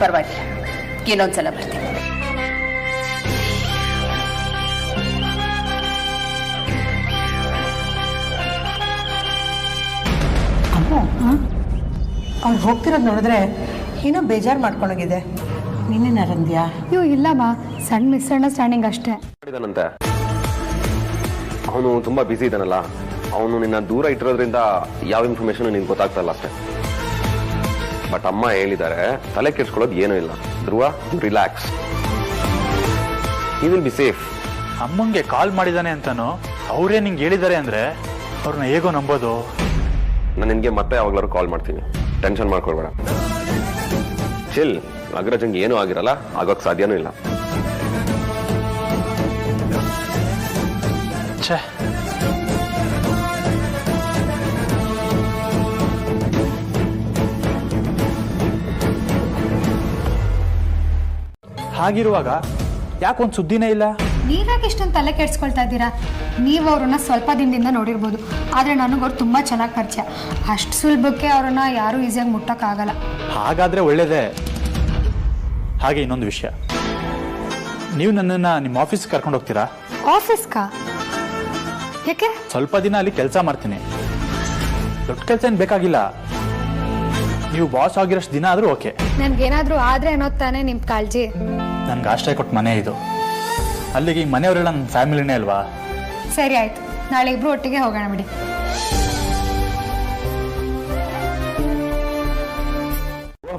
ಪರವಾಗಿಲ್ಲ, ಇನ್ನೊಂದ್ಸಲ ಬರ್ತೀನಿ. ಅವ್ನು ಹೋಗ್ತಿರೋದು ನೋಡಿದ್ರೆ ಏನೋ ಬೇಜಾರು ಮಾಡ್ಕೊಂಡೋಗಿದೆ. ನೀನೇನಾರಂದ್ಯಾ? ಅಯ್ಯೋ ಇಲ್ಲಮ್ಮ, ಸಣ್ಣ ಮಿಸ್ಅಂಡರ್ಸ್ಟ್ಯಾಂಡಿಂಗ್ ಅಷ್ಟೇ. ಮಾಡಿದಾನಂತೆ. ಅವನು ತುಂಬಾ ಬ್ಯುಸಿ ಇದ್ದಾನಲ್ಲ, ಅವನು ನಿನ್ನ ದೂರ ಇಟ್ಟಿರೋದ್ರಿಂದ ಯಾವ ಇನ್ಫಾರ್ಮೇಶನ್ ನಿನ್ಗೆ ಗೊತ್ತಾಗ್ತಲ್ಲ ಅಷ್ಟೇ. ಬಟ್ ಅಮ್ಮ ಹೇಳಿದ್ದಾರೆ, ತಲೆ ಕೆಡ್ಸ್ಕೊಳ್ಳೋದು ಏನೂ ಇಲ್ಲ Dhruva, relax, you will be safe. ಅಮ್ಮಂಗೆ ಕಾಲ್ ಮಾಡಿದಾನೆ ಅಂತಾನು ಅವರೇ ನಿಂಗೆ ಹೇಳಿದ್ದಾರೆ ಅಂದ್ರೆ ಅವ್ರನ್ನ ಹೇಗೋ ನಂಬೋದು. ನಾನು ನಿನಗೆ ಮತ್ತೆ ಯಾವಾಗ್ಲಾದ್ರು ಕಾಲ್ ಮಾಡ್ತೀನಿ, ಟೆನ್ಷನ್ ಮಾಡ್ಕೊಳ್ಬೇಡ. ಚಿಲ್, ಅಗ್ರಜಂಗೆ ಏನೂ ಆಗಿರಲ್ಲ, ಆಗೋಕ್ ಸಾಧ್ಯನೂ ಇಲ್ಲ. ಛೇ, ಹಾಗಿರುವಾಗ ಯಾಕೊಂದು ಸುದ್ದಿನೇ ಇಲ್ಲ? ನೀವ್ಯಾಕೆ ಇಷ್ಟೊಂದು ತಲೆ ಕೆಡ್ಸ್ಕೊಳ್ತಾ ಇದ್ದೀರಾ? ನೀವು ಅವ್ರನ್ನ ಸ್ವಲ್ಪ ದಿನದಿಂದ ನೋಡಿರ್ಬೋದು, ಆದರೆ ನನಗವ್ರು ತುಂಬ ಚೆನ್ನಾಗಿ ಪರಿಚಯ. ಅಷ್ಟು ಸುಲಭಕ್ಕೆ ಅವ್ರನ್ನ ಯಾರೂ ಈಸಿಯಾಗಿ ಮುಟ್ಟೋಕ್ಕಾಗಲ್ಲ. ಹಾಗಾದ್ರೆ ಒಳ್ಳೇದೇ. ಹಾಗೆ ಇನ್ನೊಂದು ವಿಷಯ, ನೀವು ನನ್ನನ್ನು ನಿಮ್ಮ ಆಫೀಸ್ಗೆ ಕರ್ಕೊಂಡು ಹೋಗ್ತೀರಾ? ಆಫೀಸ್ಗಾ? ಯಾಕೆ? ಸ್ವಲ್ಪ ದಿನ ಅಲ್ಲಿ ಕೆಲಸ ಮಾಡ್ತೀನಿ. ದೊಡ್ಡ ಕೆಲಸ ಏನು ಬೇಕಾಗಿಲ್ಲ, ನೀವು ಬಾಸ್ ಆಗಿರೋಷ್ಟು ದಿನ ಆದರೂ ಓಕೆ. ನನ್ಗೇನಾದ್ರೂ ಆದ್ರೆ ಅನ್ನೋದು ತಾನೇ ನಿಮ್ಮ ಕಾಳಜಿ. ನನ್ಗೆ ಆಶ್ರಯ ಕೊಟ್ಟು ಮನೆ ಇದು, ಅಲ್ಲಿಗೆ ಈ ಮನೆಯವರೆಲ್ಲ ನನ್ನ ಫ್ಯಾಮಿಲಿನೇ ಅಲ್ವಾ? ಸರಿ ಆಯ್ತು, ನಾಳೆ ಇಬ್ರು ಒಟ್ಟಿಗೆ ಹೋಗೋಣ ಬಿಡಿ.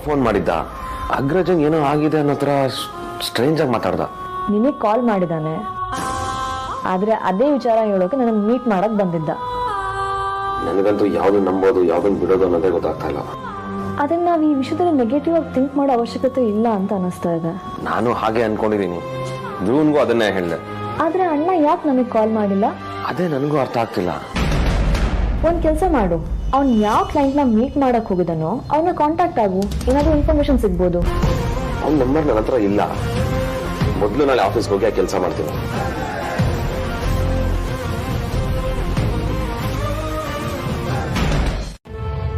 ಫೋನ್ ಮಾಡಿದ್ದ, ಅಗ್ರಜಂಗ್ ಏನೋ ಆಗಿದೆ ಅನ್ನೋ ಥರ ಸ್ಟ್ರೇಂಜ್ ಆಗಿ ಮಾತಾಡ್ದ. ನಿನಗೆ ಕಾಲ್ ಮಾಡಿದಾನೆ, ಆದ್ರೆ ಅದೇ ವಿಚಾರ ಹೇಳೋಕೆ ನನಗೆ ಮೀಟ್ ಮಾಡಕ್ ಬಂದಿದ್ದ. ನನಗಂತೂ ಯಾವ್ದು ನಂಬೋದು ಯಾವ್ದನ್ನ ಬಿಡೋದು ಅನ್ನೋದೇ ಗೊತ್ತಾಗ್ತಾ ಇಲ್ಲ. ಅದನ್ನ ನಾವು ಈ ವಿಷಯದಲ್ಲಿ ನೆಗೆಟಿವ್ ಆಗಿ ಥಿಂಕ್ ಮಾಡೋ ಅವಶ್ಯಕತೆ ಇಲ್ಲ ಅಂತ ಅನಿಸ್ತಾ ಇದೆ. ನಾನು ಹಾಗೆ ಅನ್ಕೊಂಡಿದ್ದೀನಿ, ಧ್ರುವನ್ಗೂ ಅದನ್ನೇ ಹೇಳಿದೆ. ಆದ್ರೆ ಅಣ್ಣ ಯಾಕೆ ನಮಗೆ ಕಾಲ್ ಮಾಡಿಲ್ಲ? ಅದೇ ನನಗೂ ಅರ್ಥ ಆಗ್ತಿಲ್ಲ. ಒಂದ್ ಕೆಲಸ ಮಾಡು, ಅವ್ನ್ ಯಾವ ಕ್ಲೈಂಟ್ ನ ಮೀಟ್ ಮಾಡಕ್ ಹೋಗಿದಾನೋ ಅವನ್ನ ಕಾಂಟ್ಯಾಕ್ಟ್ ಆಗು, ಏನಾದ್ರೂ ಇನ್ಫಾರ್ಮೇಶನ್ ಸಿಗ್ಬೋದು. ಅವ್ನ ನಂಬರ್ ನನ್ನ ಹತ್ರ ಇಲ್ಲ. ಮೊದಲು ನಾಳೆ ಆಫೀಸ್ಗೆ ಹೋಗಿ ಆ ಕೆಲಸ ಮಾಡ್ತೀನಿ.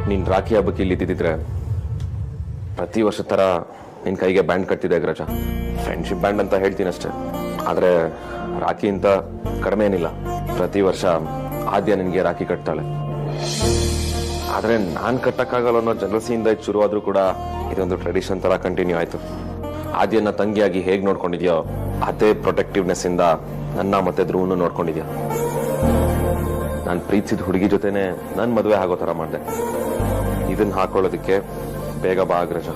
ನೀನ್ ರಾಖಿ ಹಬ್ಬಕ್ಕೆ ಇಲ್ಲಿ ಇದ್ದಿದ್ರೆ ಪ್ರತಿ ವರ್ಷ ತರ ನಿನ್ ಕೈಗೆ ಬ್ಯಾಂಡ್ ಕಟ್ತಿದೆ ಅಗ್ರಜ. ಫ್ರೆಂಡ್ಶಿಪ್ ಬ್ಯಾಂಡ್ ಅಂತ ಹೇಳ್ತೀನಿ ಅಷ್ಟೇ, ಆದ್ರೆ ರಾಖಿ ಅಂತ ಕಡಿಮೆ ಏನಿಲ್ಲ. ಪ್ರತಿ ವರ್ಷ ಆದ್ಯ ನಿನ್ಗೆ ರಾಖಿ ಕಟ್ತಾಳೆ. ಆದ್ರೆ ನಾನ್ ಕಟ್ಟಕ್ಕಾಗಲ್ಲ ಅನ್ನೋ ಜನರಸಿಯಿಂದ ಇದು ಶುರುವಾದ್ರೂ ಕೂಡ ಇದೊಂದು ಟ್ರೆಡಿಷನ್ ತರ ಕಂಟಿನ್ಯೂ ಆಯ್ತು. ಆದ್ಯನ ತಂಗಿಯಾಗಿ ಹೇಗ್ ನೋಡ್ಕೊಂಡಿದ್ಯೋ ಅದೇ ಪ್ರೊಟೆಕ್ಟಿವ್ನೆಸ್ ಇಂದ ನನ್ನ ಮತ್ತೆ ಧ್ರುವನು ನೋಡ್ಕೊಂಡಿದ್ಯಾ. ನಾನು ಪ್ರೀತಿಸಿದ ಹುಡುಗಿ ಜೊತೆನೆ ನನ್ ಮದುವೆ ಆಗೋ ತರ ಮಾಡಿದೆ. ಇದನ್ನ ಹಾಕೊಳ್ಳೋದಕ್ಕೆ ಬೇಗ ಬಾ ಅಗ್ರಜ.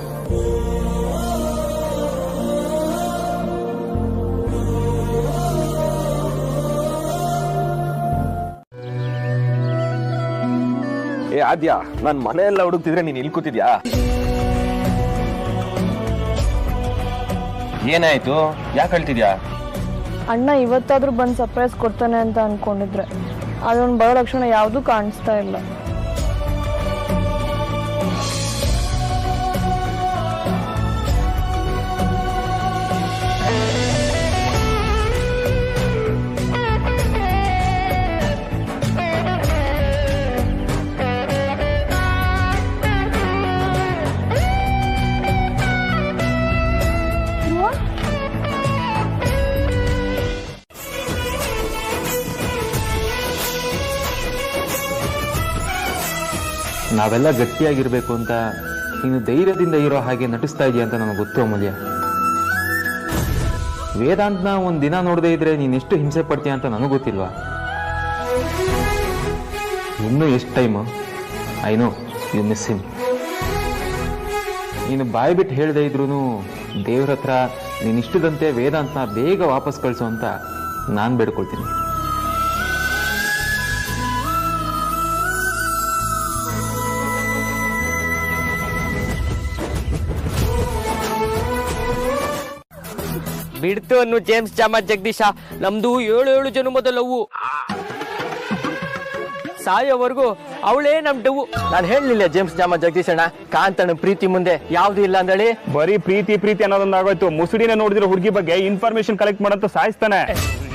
ಏ ಆದ್ಯ, ನಾನ್ ಮನೆಯೆಲ್ಲ ಹುಡುಕ್ತಿದ್ರೆ ನೀನ್ ಇಲ್ಲಿ ಕೂತಿದ್ಯಾ? ಏನಾಯ್ತು, ಯಾಕೆ ಹೇಳ್ತಿದ್ಯಾ? ಅಣ್ಣ ಇವತ್ತಾದ್ರೂ ಬಂದು ಸರ್ಪ್ರೈಸ್ ಕೊಡ್ತಾನೆ ಅಂತ ಅನ್ಕೊಂಡಿದ್ರೆ ಅದೊಂದು ಬರೋ ಲಕ್ಷಣ ಯಾವ್ದು ಕಾಣಿಸ್ತಾ ಇಲ್ಲ. ನಾವೆಲ್ಲ ಗಟ್ಟಿಯಾಗಿರ್ಬೇಕು ಅಂತ ನೀನು ಧೈರ್ಯದಿಂದ ಇರೋ ಹಾಗೆ ನಟಿಸ್ತಾ ಇದೆಯಾ ಅಂತ ನನಗೆ ಗೊತ್ತು ಅಮೂಲ್ಯ. ವೇದಾಂತನ ಒಂದು ದಿನ ನೋಡದೇ ಇದ್ರೆ ನೀನು ಎಷ್ಟು ಹಿಂಸೆ ಪಡ್ತೀಯ ಅಂತ ನನಗೆ ಗೊತ್ತಿಲ್ವಾ? ಇನ್ನೂ ಎಷ್ಟು time? I know you miss him. ನೀನು ಬಾಯಿ ಬಿಟ್ಟು ಹೇಳದೇ ಇದ್ರೂ ದೇವ್ರ ಹತ್ರ ನೀನು ಇಷ್ಟದಂತೆ ವೇದಾಂತನ ಬೇಗ ವಾಪಸ್ ಕಳಿಸು ಅಂತ ನಾನು ಬೇಡ್ಕೊಳ್ತೀನಿ. ಬಿಡ್ತು ಅನ್ನು ಜೇಮ್ಸ್ ಚಾಮ ಜಗದೀಶ, ನಮ್ದು 7 ಜನ್ಮದ ಲವ್ವು. ಸಾಯೋವರೆಗೂ ಅವಳೇ ನಮ್ ಡವು. ನಾನು ಹೇಳಲಿಲ್ಲ ಜೇಮ್ಸ್ ಜಾಮ ಜಗದೀಶಣ್ಣ, ಕಾಂತಣ್ಣ ಪ್ರೀತಿ ಮುಂದೆ ಯಾವ್ದು ಇಲ್ಲ ಅಂದಳಿ. ಬರೀ ಪ್ರೀತಿ ಅನ್ನೋದೊಂದಾಗೋಯ್ತು. ಮುಸುಡಿನ ನೋಡಿದಿರೋ ಹುಡುಗಿ ಬಗ್ಗೆ ಇನ್ಫಾರ್ಮೇಶನ್ ಕಲೆಕ್ಟ್ ಮಾಡಂತ ಸಾಯಿಸ್ತಾನೆ.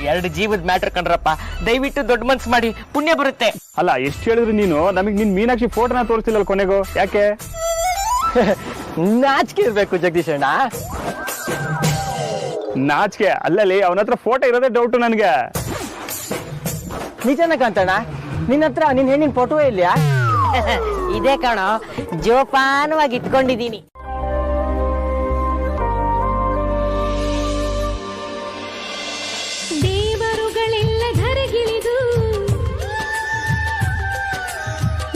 2 ಜೀವದ ಮ್ಯಾಟರ್ ಕಣ್ರಪ್ಪ, ದಯವಿಟ್ಟು ದೊಡ್ಡ ಮನ್ಸು ಮಾಡಿ, ಪುಣ್ಯ ಬರುತ್ತೆ. ಅಲ್ಲ, ಎಷ್ಟು ಹೇಳಿದ್ರು ನೀನು ನಮಗ್ ನಿನ್ ಮೀನಾಕ್ಷಿ ಫೋಟೋನ ತೋರಿಸ್ತಿಲ್ಲ ಕೊನೆಗೂ, ಯಾಕೆ? ನಾಚಿಕೆ ಇರ್ಬೇಕು ಜಗದೀಶಣ್ಣ. ನಾಚಿಕೆ ಅಲ್ಲಲ್ಲಿ, ಅವನ ಹತ್ರ ಫೋಟೋ ಇರೋದೇ ಡೌಟು ನನಗೆ. ನಿಜನ ಕಾಂತಣ್ಣ, ನಿನ್ನ ಹತ್ರ ನಿನ್ ಹೆಣ್ಣಿನ ಫೋಟೋ ಇಲ್ಯಾ? ಇದೇ ಕಾಣೋ, ಜೋಪಾನವಾಗಿ ಇಟ್ಕೊಂಡಿದ್ದೀನಿ. ದೇವರುಗಳೆಲ್ಲ ಧರೆಗಿಳಿದು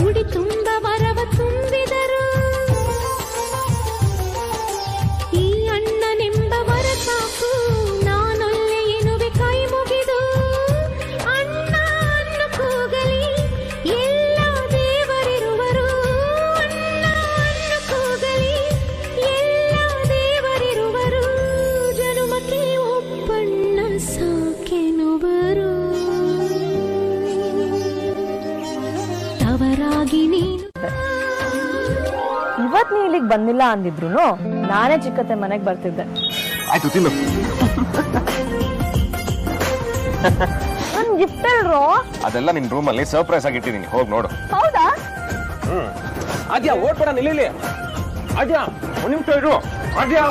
ಉಡಿ ತುಂಬ ವರವ ತುಂಬಿದರು. ಈ ಅಣ್ಣನೆಂಬ ವರ ಸಾಕು, ನಾನೊಲ್ಲೆ ಎನ್ನುವೆ ಕೈ ಮುಗಿದು. ಅಣ್ಣ ಅನ್ನ ಕೂಗಲಿ ಎಲ್ಲ ದೇವರಿರುವರು. ಅಣ್ಣ ಅನ್ನ ಕೂಗಲಿ ಎಲ್ಲ ದೇವರಿರುವರು. ಜನುಮಕ್ಕೆ ಒಬ್ಬಣ್ಣ ಸಾಕೆನುವರು. ತವರಾಗಿ ನೀನು ಇವತ್ ನೀ ಇಲ್ಲಿಗೆ ಬಂದಿಲ್ಲ ಅಂದಿದ್ರು ನಾನೇ ಚಿಕ್ಕತ್ತೆ ಮನೆಗೆ ಬರ್ತಿದ್ದೆ. ಆಯ್ತು ತಿನ್ನು. ನನ್ ಗಿಫ್ಟ್ ಅಲ್ರೋ. ಅದೆಲ್ಲ ನಿನ್ ರೂಮಲ್ಲಿ ಸರ್ಪ್ರೈಸ್ ಆಗಿ ಇಟ್ಟಿದ್ದೀನಿ, ಹೋಗಿ ನೋಡು. ಹೌದಾ? ಆದ್ಯಾ ಓಡ್ಬೇಡ, ನಿಲ್ಲಿ. ಆದ್ಯಾ ಒಂದ್ ನಿಮಿಷ ಇರು. ಆದ್ಯಾ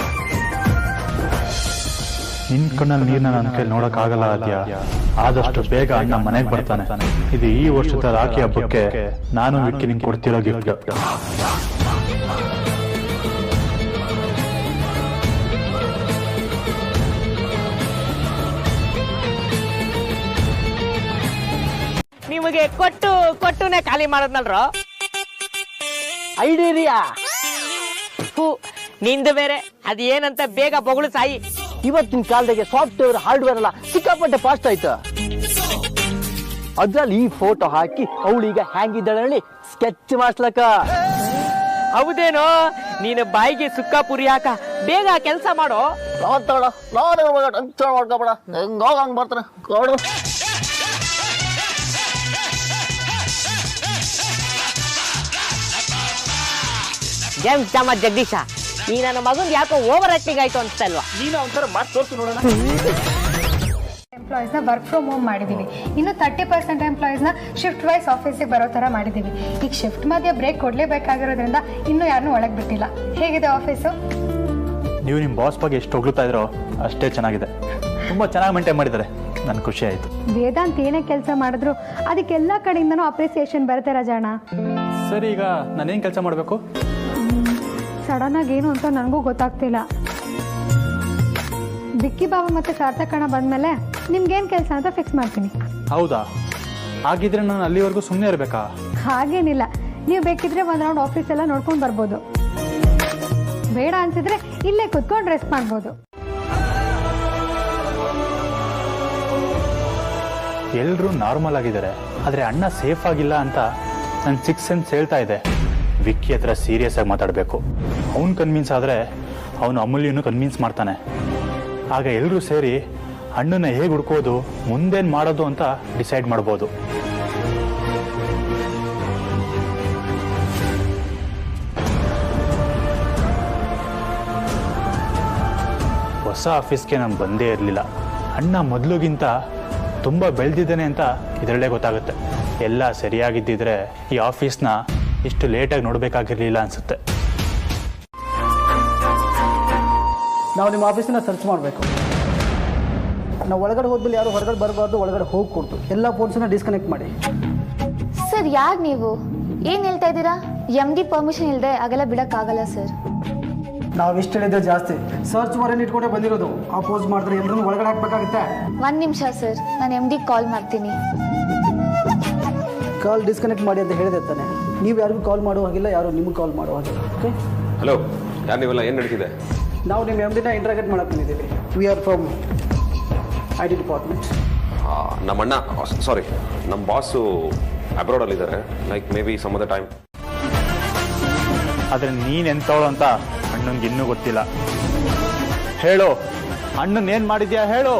ನಿನ್ ಕಣ್ಣಲ್ಲಿ ನೀರ್ನ ನನ್ನ ಕೈಲಿ ನೋಡಕ್ ಆಗಲ್ಲ ಆದ್ಯಾ. ಆದಷ್ಟು ಬೇಗ ಅಣ್ಣ ಮನೆಗೆ ಬರ್ತಾನೆ. ಇದು ಈ ವರ್ಷದ ರಾಖಿ ಹಬ್ಬಕ್ಕೆ ನಾನು ವಿಕ್ಕಿ ನಿಂಗೆ ಕೊಡ್ತಿರೋ ಗಿಫ್ಟ್. ನಿಮಗೆ ಕೊಟ್ಟುನೇ ಖಾಲಿ ಮಾಡದ್ನಲ್ರ ಐಡಿಯಾ. ನಿಂದು ಬೇರೆ ಅದ್ ಏನಂತ ಬೇಗ ಬೊಗಳು ಸಾಯಿ. ಇವತ್ತಿನ ಕಾಲದಾಗೆ ಸಾಫ್ಟ್ವೇರ್ ಹಾರ್ಡ್ವೇರ್ ಎಲ್ಲ ಸಿಕ್ಕಾಪಟ್ಟೆ ಫಾಸ್ಟ್ ಆಯ್ತು. ಅದ್ರಲ್ಲಿ ಈ ಫೋಟೋ ಹಾಕಿ ಅವಳೀಗ ಹ್ಯಾಂಗಿದ್ದಾಳೆ ಸ್ಕೆಚ್ ಮಾಡ್ಸ್ಲಕ್ಕ. ಹೌದೇನೋ, ನೀನು ಬಾಯಿಗೆ ಸುಕ್ಕ ಪುರಿ ಹಾಕ, ಬೇಗ ಕೆಲಸ ಮಾಡೋ. ಮಾಡ್ಕೊಬೇಡ, ಹೆಂಗ ಬರ್ತಾನೆ ಕೊಡು. ಜೇಮ್ಸ್ ಜಾಮ ಜಗದೀಶ, ಈ ನನ್ನ ಮಗನ್ ಯಾಕೋ ಓವರ್ ಆಕ್ಟಿಂಗ್ ಆಯ್ತು ಅನ್ಸ್ತಲ್ವಾ? ನೀನು ಒಂಥರ ಮಾತು ತೋರಿಸು ನೋಡೋಣ. ಎಂಪ್ಲಾಯೀಸ್ನ ವರ್ಕ್ ಫ್ರಮ್ ಹೋಮ್ ಮಾಡಿದ್ದೀವಿ. ಇನ್ನು 30% ಎಂಪ್ಲಾಯೀಸ್ನ ಶಿಫ್ಟ್ ವೈಸ್ ಆಫೀಸಿಗೆ ಬರೋ ಥರ ಮಾಡಿದ್ದೀವಿ. ಈಗ ಶಿಫ್ಟ್ ಮಧ್ಯೆ ಬ್ರೇಕ್ ಕೊಡಲೇಬೇಕಾಗಿರೋದ್ರಿಂದ ಇನ್ನೂ ಯಾರನ್ನೂ ಒಳಗೆ ಬಿಟ್ಟಿಲ್ಲ. ಹೇಗಿದೆ ಆಫೀಸು? ನೀವು ನಿಮ್ಮ ಬಾಸ್ ಬಗ್ಗೆ ಎಷ್ಟು ಹೊಗಳ್ತಾ ಇದ್ರೋ ಅಷ್ಟೇ ಚೆನ್ನಾಗಿದೆ. ತುಂಬ ಚೆನ್ನಾಗಿ ಮೇಂಟೈನ್ ಮಾಡಿದ್ದಾರೆ, ನನಗೆ ಖುಷಿ ಆಯಿತು. ವೇದಾಂತ್ ಏನೇ ಕೆಲಸ ಮಾಡಿದ್ರು ಅದಕ್ಕೆಲ್ಲ ಕಡೆಯಿಂದನೂ ಅಪ್ರಿಸಿಯೇಷನ್ ಬರುತ್ತೆ ರಾಜಣ್ಣ. ಸರಿ, ಈಗ ನಾನೇನು ಕೆಲಸ ಮಾಡಬೇಕು? ಸಡನ್ನಾಗಿ ಏನು ಅಂತ ನನಗೂ ಗೊತ್ತಾಗ್ತಿಲ್ಲ. ಬಿಕ್ಕಿ ಬಾಬಾ ಮತ್ತು ಸಾರ್ಥಕಣ್ಣ ಬಂದಮೇಲೆ ನಿಮ್ಗೇನು ಕೆಲಸ ಅಂತ ಫಿಕ್ಸ್ ಮಾಡ್ತೀನಿ. ಹೌದಾ? ಹಾಗಿದ್ರೆ ನಾನು ಅಲ್ಲಿವರೆಗೂ ಸುಮ್ಮನೆ ಇರಬೇಕಾ? ಹಾಗೇನಿಲ್ಲ, ನೀವು ಬೇಕಿದ್ರೆ ಒಂದು ರೌಂಡ್ ಆಫೀಸ್ ಎಲ್ಲ ನೋಡ್ಕೊಂಡು ಬರ್ಬೋದು. ಬೇಡ ಅನ್ಸಿದ್ರೆ ಇಲ್ಲೇ ಕುತ್ಕೊಂಡು ರೆಸ್ಟ್ ಮಾಡ್ಬೋದು. ಎಲ್ಲರೂ ನಾರ್ಮಲ್ ಆಗಿದ್ದಾರೆ, ಆದರೆ ಅಣ್ಣ ಸೇಫ್ ಆಗಿಲ್ಲ ಅಂತ ನನ್ನ 6th ಸೆನ್ಸ್ ಹೇಳ್ತಾ ಇದೆ. ವಿಕ್ಕಿ ಹತ್ರ ಸೀರಿಯಸ್ ಆಗಿ ಮಾತಾಡಬೇಕು. ಅವನು ಕನ್ವಿನ್ಸ್ ಆದರೆ ಅವನು ಅಮೂಲ್ಯನೂ ಕನ್ವಿನ್ಸ್ ಮಾಡ್ತಾನೆ. ಆಗ ಎಲ್ಲರೂ ಸೇರಿ ಅಣ್ಣನ ಹೇಗೆ ಹುಡ್ಕೋದು, ಮುಂದೇನು ಮಾಡೋದು ಅಂತ ಡಿಸೈಡ್ ಮಾಡ್ಬೋದು. ಹೊಸ ಆಫೀಸ್ಗೆ ನಾನು ಬಂದೇ ಇರಲಿಲ್ಲ. ಅಣ್ಣ ಮೊದಲಿಗಿಂತ ತುಂಬ ಬೆಳೆದಿದ್ದಾನೆ ಅಂತ ಇದರಲ್ಲೇ ಗೊತ್ತಾಗುತ್ತೆ. ಎಲ್ಲ ಸರಿಯಾಗಿದ್ದಿದ್ರೆ ಈ ಆಫೀಸ್ನ ಇಷ್ಟು ಲೇಟಾಗಿ ನೋಡಬೇಕಾಗಿರಲಿಲ್ಲ ಅನಿಸುತ್ತೆ. ನಾವು ನಿಮ್ಮ ಆಫೀಸನ್ನ ಸರ್ಚ್ ಮಾಡಬೇಕು. ನಾವು ಒಳಗಡೆ ಹೋದ್ಮೇಲೆ ಯಾರು ಹೊರಗಡೆ ಬರಬಾರ್ದು, ಒಳಗಡೆ ಹೋಗ್ಕೊಡ್ತು. ಎಲ್ಲ ಫೋನ್ಸನ್ನ ಡಿಸ್ಕನೆಕ್ಟ್ ಮಾಡಿ. ಸರ್, ಯಾರು ನೀವು ಏನು ಹೇಳ್ತಾ ಇದ್ದೀರಾ? MD ಪರ್ಮಿಷನ್ ಇಲ್ಲದೆ ಹಾಗೆಲ್ಲ ಬಿಡೋಕ್ಕಾಗಲ್ಲ ಸರ್. ನಾವು ಇಷ್ಟು ಹೇಳಿದ್ರೆ ಜಾಸ್ತಿ. ಸರ್ಚ್ ವಾರೆಂಟ್ ಇಟ್ಕೊಂಡೆ ಬಂದಿರೋದು. ಅಪೋಸ್ ಮಾಡಿದ್ರೆ ಎಲ್ಲರೂ ಒಳಗಡೆ ಹಾಕ್ಬೇಕಾಗುತ್ತೆ. 1 ನಿಮಿಷ ಸರ್, ನಾನು MD ಕಾಲ್ ಮಾಡ್ತೀನಿ. ಕಾಲ್ ಡಿಸ್ಕನೆಕ್ಟ್ ಮಾಡಿ ಅಂತ ಹೇಳಿದೆ ತಾನೆ. ನೀವು ಯಾರಿಗೂ ಕಾಲ್ ಮಾಡುವ ಹಾಗಿಲ್ಲ, ಯಾರು ನಿಮಗೆ ಕಾಲ್ ಮಾಡುವ ಹಾಗಿಲ್ಲ. ಓಕೆ? ಹಲೋ, ಯಾರು ನೀವೆಲ್ಲ? ಏನು ನಡೀತಿದೆ? ನಾವು ನಿಮ್ಮ MDನ ಇಂಟ್ರಾಗೇಟ್ ಮಾಡಕ್ಕೆ ಬಂದಿದ್ದೀವಿ. We are from IT department. ನಮ್ಮ ಅಣ್ಣ, ಸಾರಿ, ನಮ್ಮ ಬಾಸು ಅಬ್ರಾಡಲ್ಲಿದ್ದಾರೆ. Like may be some of the time. ಆದರೆ ನೀನು ಎಂತವಳು ಅಂತ ಅಣ್ಣಂಗೆ ಇನ್ನೂ ಗೊತ್ತಿಲ್ಲ. ಹೇಳು, ಅಣ್ಣನ ಏನು ಮಾಡಿದ್ಯಾ ಹೇಳು.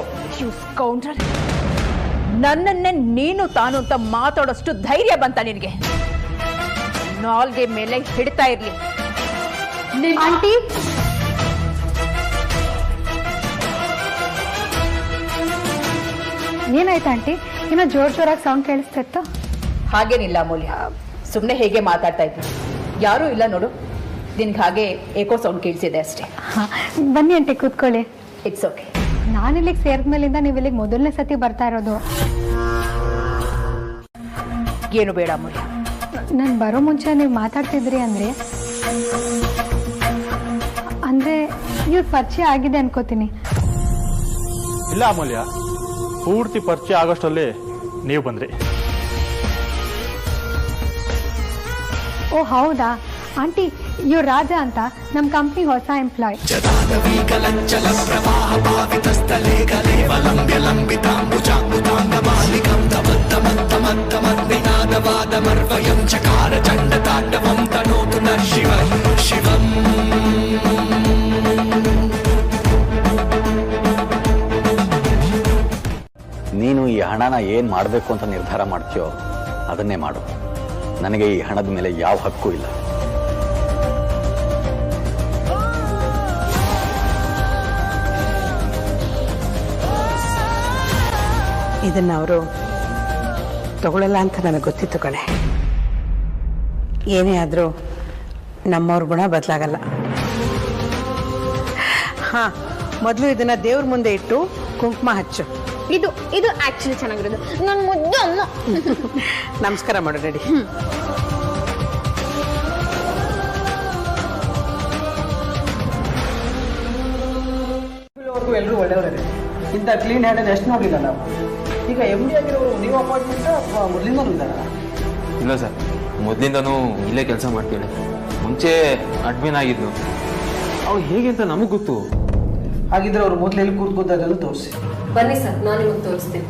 ನನ್ನನ್ನೇ ನೀನು ತಾನು ಅಂತ ಮಾತಾಡೋಷ್ಟು ಧೈರ್ಯ ಬಂತ ನಿನಗೆ? ನಾಲ್ಗೆ ಮೇಲೆ ಹಿಡ್ತಾ ಇರ್ಲಿ. ಆಂಟಿ ಏನಾಯ್ತು ಆಂಟಿ? ಏನೋ ಜೋರಾಗಿ ಸೌಂಡ್ ಕೇಳಿಸ್ತಾ ಇತ್ತು. ಹಾಗೇನಿಲ್ಲ ಅಮೂಲ್ಯ, ಸುಮ್ಮನೆ ಹೇಗೆ ಮಾತಾಡ್ತಾ ಇದ್ವಿ. ಯಾರೂ ಇಲ್ಲ ನೋಡು, ನಿನ್ಗೆ ಹಾಗೆ ಏಕೋ ಸೌಂಡ್ ಕೇಳಿಸಿದೆ ಅಷ್ಟೇ. ಬನ್ನಿ ಆಂಟಿ ಕೂತ್ಕೊಳ್ಳಿ. It's okay. ನಾನು ಇಲ್ಲಿಗೆ ಸೇರಿದ್ಮೇಲಿಂದ ನೀವು ಇಲ್ಲಿಗೆ ಮೊದಲನೇ ಸತಿ ಬರ್ತಾ ಇರೋದು. ಏನು ಬೇಡ ಅಮೂಲ್ಯ. ನಾನು ಬರೋ ಮುಂಚೆ ನೀವು ಮಾತಾಡ್ತಿದ್ರಿ ಅಂದ್ರೆ ಇವ್ರ ಪರಿಚಯ ಆಗಿದೆ ಅನ್ಕೋತೀನಿ. ಇಲ್ಲ ಅಮೂಲ್ಯ, ಪೂರ್ತಿ ಪರಿಚಯ ಆಗೋಷ್ಟರಲ್ಲಿ ನೀವು ಬಂದ್ರಿ. ಓ ಹೌದಾ ಆಂಟಿ, ಇವ್ರು ರಾಜ ಅಂತ ನಮ್ಮ ಕಂಪ್ನಿ ಹೊಸ ಎಂಪ್ಲಾಯ್. ನೀನು ಈ ಹಣನ ಏನ್ ಮಾಡಬೇಕು ಅಂತ ನಿರ್ಧಾರ ಮಾಡ್ತೀಯೋ ಅದನ್ನೇ ಮಾಡು. ನನಗೆ ಈ ಹಣದ ಮೇಲೆ ಯಾವ ಹಕ್ಕು ಇಲ್ಲ. ಇದನ್ನ ಅವರು ತಗೊಳ್ಳಲ್ಲ ಅಂತ ನನಗೆ ಗೊತ್ತಿತ್ತು ಕಣೆ. ಏನೇ ಆದರೂ ನಮ್ಮವ್ರ ಗುಣ ಬದಲಾಗಲ್ಲ. ಹಾ, ಮೊದಲು ಇದನ್ನ ದೇವ್ರ ಮುಂದೆ ಇಟ್ಟು ಕುಂಕುಮ ಹಚ್ಚು. ಇದು ಆಕ್ಚುಲಿ ಚೆನ್ನಾಗಿರೋದು. ನನ್ನ ಮುದ್ದು ಅಮ್ಮ. ನಮಸ್ಕಾರ ಮಾಡು ರೆಡಿ. ಎಲ್ಲರೂ ಒಳ್ಳೆಯವರೇ. ಇಂಥ ಕ್ಲೀನ್ ಹ್ಯಾಂಡ್ ಎಷ್ಟು ನೋಡಿಲ್ಲ ನಾವು. ಈಗ MD ಆಗಿರೋರು ನೀವು ಅಪಾರ್ಟ್ಮೆಂಟ್ ಅಥವಾ ಮೊದಲಿಂದನೂ ಇದ್ದಾರ? ಇಲ್ಲ ಸರ್, ಮೊದಲಿಂದನೂ ಇಲ್ಲೇ ಕೆಲಸ ಮಾಡ್ತೇನೆ. ಮುಂಚೆ ಅಡ್ಮಿನ್ ಆಗಿದ್ನು. ಅವ್ರು ಹೇಗೆ ಅಂತ ನಮಗೆ ಗೊತ್ತು. ಹಾಗಿದ್ರೆ ಅವ್ರು ಮೊದಲು ಎಲ್ಲಿ ಕೂತ್ಕೋದಾಗಲೂ ತೋರಿಸಿ. ಬನ್ನಿ ಸರ್, ನಾನು ನಿಮಗೆ ತೋರಿಸ್ತೀನಿ.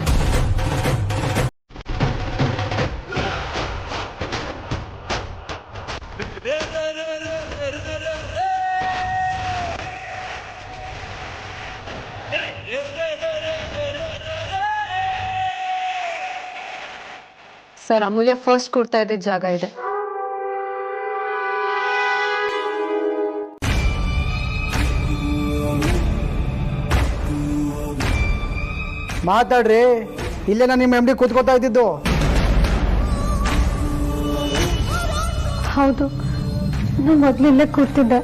ಸರ್, ಅಮೂಲ್ಯ ಫಸ್ಟ್ ಕೊಡ್ತಾ ಇದ್ದ ಜಾಗ ಇದೆ. ಮಾತಾಡ್ರಿ, ಇಲ್ಲೇ ನಾನು ನಿಮ್ಮ MD ಕೂತ್ಕೋತಾ ಇದ್ದಿದ್ದು. ಹೌದು, ನಾನು ಮೊದಲು ಇಲ್ಲೇ ಕೂರ್ತಿದ್ದೆ.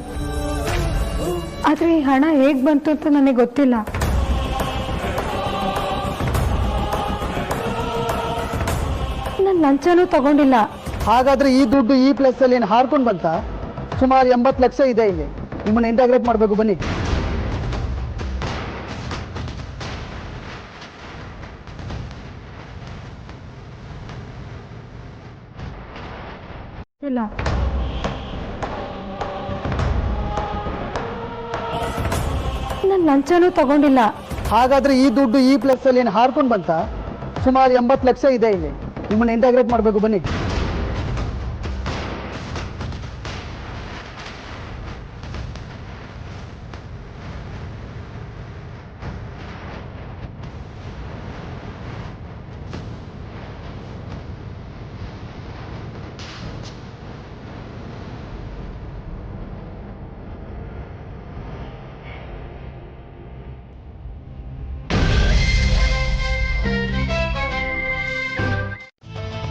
ಆದ್ರೆ ಈ ಹಣ ಹೇಗ್ ಬಂತು ಅಂತ ನನಗೆ ಗೊತ್ತಿಲ್ಲ. ನಾನು ಲಂಚನೂ ತಗೊಂಡಿಲ್ಲ. ಹಾಗಾದ್ರೆ ಈ ದುಡ್ಡು ಈ ಪ್ಲೇಸ್ ಅಲ್ಲಿ ಏನು ಹಾರ್ಕೊಂಡು ಬಂತ? ಸುಮಾರು 80 ಲಕ್ಷ ಇದೆ ಇಲ್ಲಿ. ನಿಮ್ಮನ್ನ ಇಂಟಾಗ್ರೇಟ್ ಮಾಡಬೇಕು, ಬನ್ನಿ. ಇಲ್ಲ, ನಾನು ಲಂಚನೂ ತಗೊಂಡಿಲ್ಲ. ಹಾಗಾದ್ರೆ ಈ ದುಡ್ಡು ಈ ಪ್ಲೇಸ್ ಅಲ್ಲಿ ಏನು ಹಾರ್ಕೊಂಡು ಬಂತ? ಸುಮಾರು 80 ಲಕ್ಷ ಇದೆ ಇಲ್ಲಿ. ನಿಮ್ಮನ್ನ ಇಂಟಾಗ್ರೇಟ್ ಮಾಡಬೇಕು, ಬನ್ನಿ.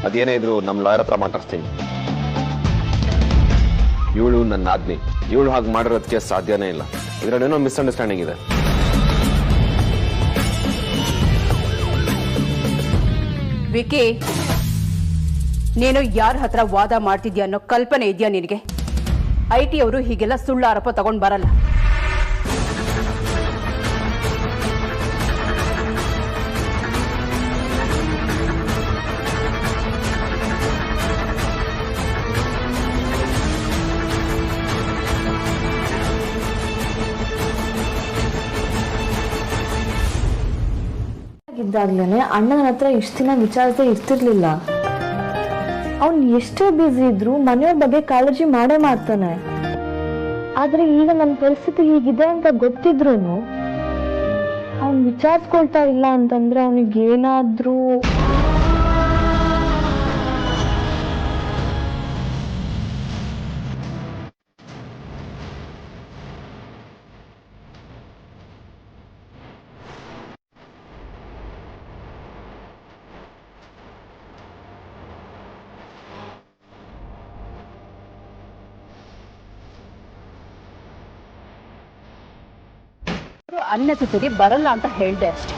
ಅದೇನೇ ಇದ್ರು ನಮ್ಮ ಲಾಯರ್ ಹತ್ರ ಮಾತಾಡ್ತೀನಿ. ಇವಳು ನನ್ನ ಆಜ್ಞೆ. ಇವಳು ಹಾಗೆ ಮಾಡಿರೋದಕ್ಕೆ ಸಾಧ್ಯನೇ ಇಲ್ಲ. ಇದರಲ್ಲೇನೋ ಮಿಸ್ಅಂಡರ್ಸ್ಟ್ಯಾಂಡಿಂಗ್ ಇದೆ. ವಿಕಿ, ನೀನು ಯಾರ ಹತ್ರ ವಾದ ಮಾಡ್ತಿದ್ಯಾ ಅನ್ನೋ ಕಲ್ಪನೆ ಇದೆಯಾ ನಿನಗೆ? IT ಅವರು ಹೀಗೆಲ್ಲ ಸುಳ್ಳು ಆರೋಪ ತಗೊಂಡ್ ಬರಲ್ಲ. ಇದ್ದಾಗ್ಲೇನೆ ಅಣ್ಣನ ಹತ್ರ ಇಷ್ಟು ದಿನ ವಿಚಾರಿಸದೆ ಇರ್ತಿರ್ಲಿಲ್ಲ. ಅವ್ನು ಎಷ್ಟೇ ಬ್ಯುಸಿ ಇದ್ರು ಮನೆಯವ್ರ ಬಗ್ಗೆ ಕಾಳಜಿ ಮಾಡೇ ಮಾಡ್ತಾನೆ. ಆದ್ರೆ ಈಗ ನನ್ನ ಪರಿಸ್ಥಿತಿ ಹೀಗಿದೆ ಅಂತ ಗೊತ್ತಿದ್ರು ಅವ್ನು ವಿಚಾರಿಸ್ಕೊಳ್ತಾ ಇಲ್ಲ ಅಂತಂದ್ರೆ ಅವನಿಗೇನಾದ್ರೂ ಅನ್ನೆಸರಿ ಬರಲ್ಲ ಅಂತ ಹೇಳ್ದೆ ಅಷ್ಟೇ.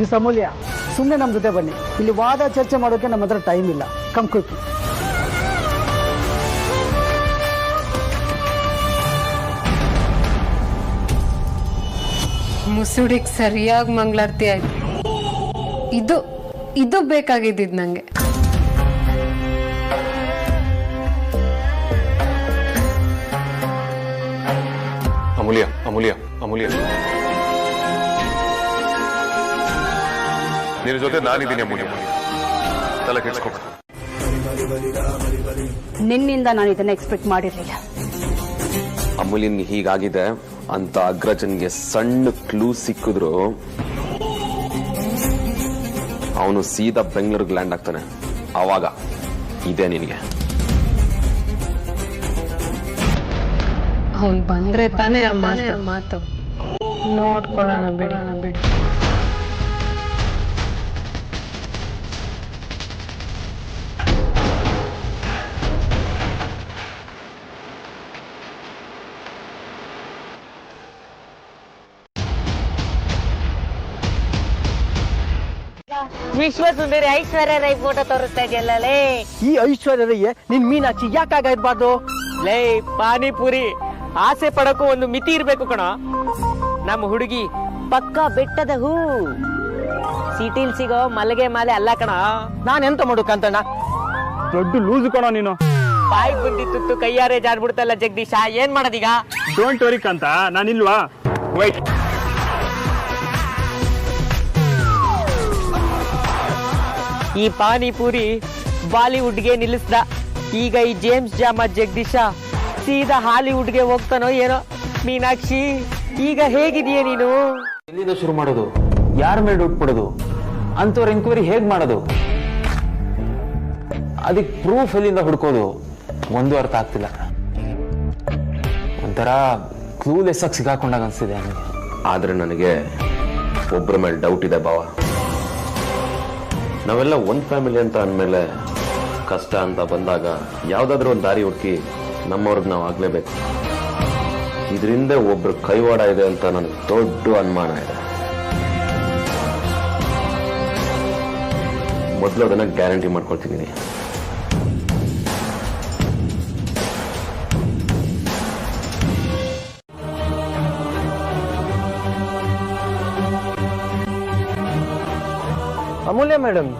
ಈ ಸಮೂಲ್ಯ ಸುಮ್ಮನೆ ನಮ್ಮ ಜೊತೆ ಬನ್ನಿ. ಇಲ್ಲಿ ವಾದ ಚರ್ಚೆ ಮಾಡೋಕೆ ನಮ್ಮ ಹತ್ರ ಟೈಮ್ ಇಲ್ಲ. Come quick. ಮುಸುಡಿಗೆ ಸರಿಯಾಗಿ ಮಂಗಳಾರತಿ ಆಯ್ತು. ಇದು ಬೇಕಾಗಿದ್ದಿದ್ದು ನಂಗೆ. ಅಮೂಲ್ಯ ಅಮೂಲ್ಯ ಅಮೂಲ್ಯ, ನಿನ್ನ ಜೊತೆ ನಾನಿದ್ದೀನಿ ಅಮೂಲ್ಯ, ತಲೆ ಕೆಡಿಸ್ಕೊಬೇಡ. ನಿನ್ನಿಂದ ನಾನು ಇದನ್ನ ಎಕ್ಸ್ಪೆಕ್ಟ್ ಮಾಡಿರಲಿಲ್ಲ. ಅಮೂಲ್ಯನ್ಗೆ ಹೀಗಾಗಿದೆ ಅಂತ ಅಗ್ರಜನ್ಗೆ ಸಣ್ಣ ಕ್ಲೂ ಸಿಕ್ಕಿದ್ರು ಅವನು ಸೀದಾ ಬೆಂಗಳೂರಿಗೆ ಲ್ಯಾಂಡ್ ಆಗ್ತಾನೆ. ಆವಾಗ ಇದೆ ನಿನಗೆ. ಅವ್ನು ಬಂದ್ರೆ ತಾನೇ ಮಾತು ನೋಡ್ಕೊಳ್ಳೋಣ ಬಿಡಿ. ವಿಶ್ವ ಸುಂದರಿ ಐಶ್ವರ್ಯ ರೈ ಫೋಟೋ ತೋರಿಸ್ತಾ ಇದೆಯಲ್ಲೇ. ಈ ಐಶ್ವರ್ಯ ರೈ ನಿನ್ ಮೀನಾಕ್ಷಿ ಯಾಕಾಗ ಇರ್ಬಾರ್ದು? ಲೇ ಪಾನಿಪುರಿ ಆಸೆ ಪಡಕ್ಕೂ ಒಂದು ಮಿತಿ ಇರ್ಬೇಕು ಕಣ. ನಮ್ಮ ಹುಡುಗಿ ಪಕ್ಕ ಬೆಟ್ಟದ ಹೂ, ಸಿಟಿಲ್ ಸಿಗೋ ಮಲಗೆ ಮಾಲೆ ಅಲ್ಲ ಕಣ. ನಾನೆಂತ ಮಾಡು ಕಾಂತಣ್ಣ? ದೊಡ್ಡ ಲೂಸ್ ಕಣ ನೀನು. ಬಾಯಿಗೆ ಬಂದಿತ್ತು ಕೈಯಾರೆ ಜಾರ್ಬಿಡ್ತಲ್ಲ ಜಗದೀಶ, ಏನ್ ಮಾಡೋದೀಗ? ಡೋಂಟ್ ವರಿ ಕಾಂತ, ನಾನಿಲ್ವಾ? ವೈಟ್. ಈ ಪಾನಿಪುರಿ ಬಾಲಿವುಡ್ಗೆ ನಿಲ್ಲಿಸ್ದ. ಈಗ ಈ ಜೇಮ್ಸ್ ಜಾಮ ಜಗದೀಶ ಸೀದಾ ಹಾಲಿವುಡ್ಗೆ ಹೋಗ್ತಾನೋ ಏನೋ. ಮೀನಾಕ್ಷಿ ಈಗ ಹೇಗಿದೀಯ ನೀನು? ಎಲ್ಲಿಂದ ಶುರು ಮಾಡೋದು? ಯಾರ ಮೇಲೆ ಡೌಟ್ ಪಡೋದು? ಅಂತವ್ರ ಎನ್ಕ್ವೈರಿ ಹೇಗ್ ಮಾಡೋದು? ಅದಕ್ಕೆ ಪ್ರೂಫ್ ಎಲ್ಲಿಂದ ಹುಡ್ಕೋದು ಒಂದು ಅರ್ಥ ಆಗ್ತಿಲ್ಲ. ಒಂಥರ ಕ್ಲೂಲೆಸ್ ಆಗಿ ಸಿಗಾಕೊಂಡಾಗ ಅನ್ಸಿದೆ ನನಗೆ. ಆದ್ರೆ ನನಗೆ ಒಬ್ಬರ ಮೇಲೆ ಡೌಟ್ ಇದೆ ಬಾವ. ನಾವೆಲ್ಲ ಒಂದ್ ಫ್ಯಾಮಿಲಿ ಅಂತ ಅಂದಮೇಲೆ ಕಷ್ಟ ಅಂತ ಬಂದಾಗ ಯಾವ್ದಾದ್ರು ಒಂದು ದಾರಿ ಹುಡುಕಿ ನಮ್ಮವ್ರಿಗೆ ನಾವು ಆಗ್ಲೇಬೇಕು. ಇದರಿಂದ ಒಬ್ರು ಕೈವಾಡ ಇದೆ ಅಂತ ನನಗೆ ದೊಡ್ಡ ಅನುಮಾನ ಇದೆ. ಮೊದಲು ಅದನ್ನ ಗ್ಯಾರಂಟಿ ಮಾಡ್ಕೊಳ್ತಿದ್ದೀನಿ. ಅಮೂಲ್ಯ ಮೇಡಮ್,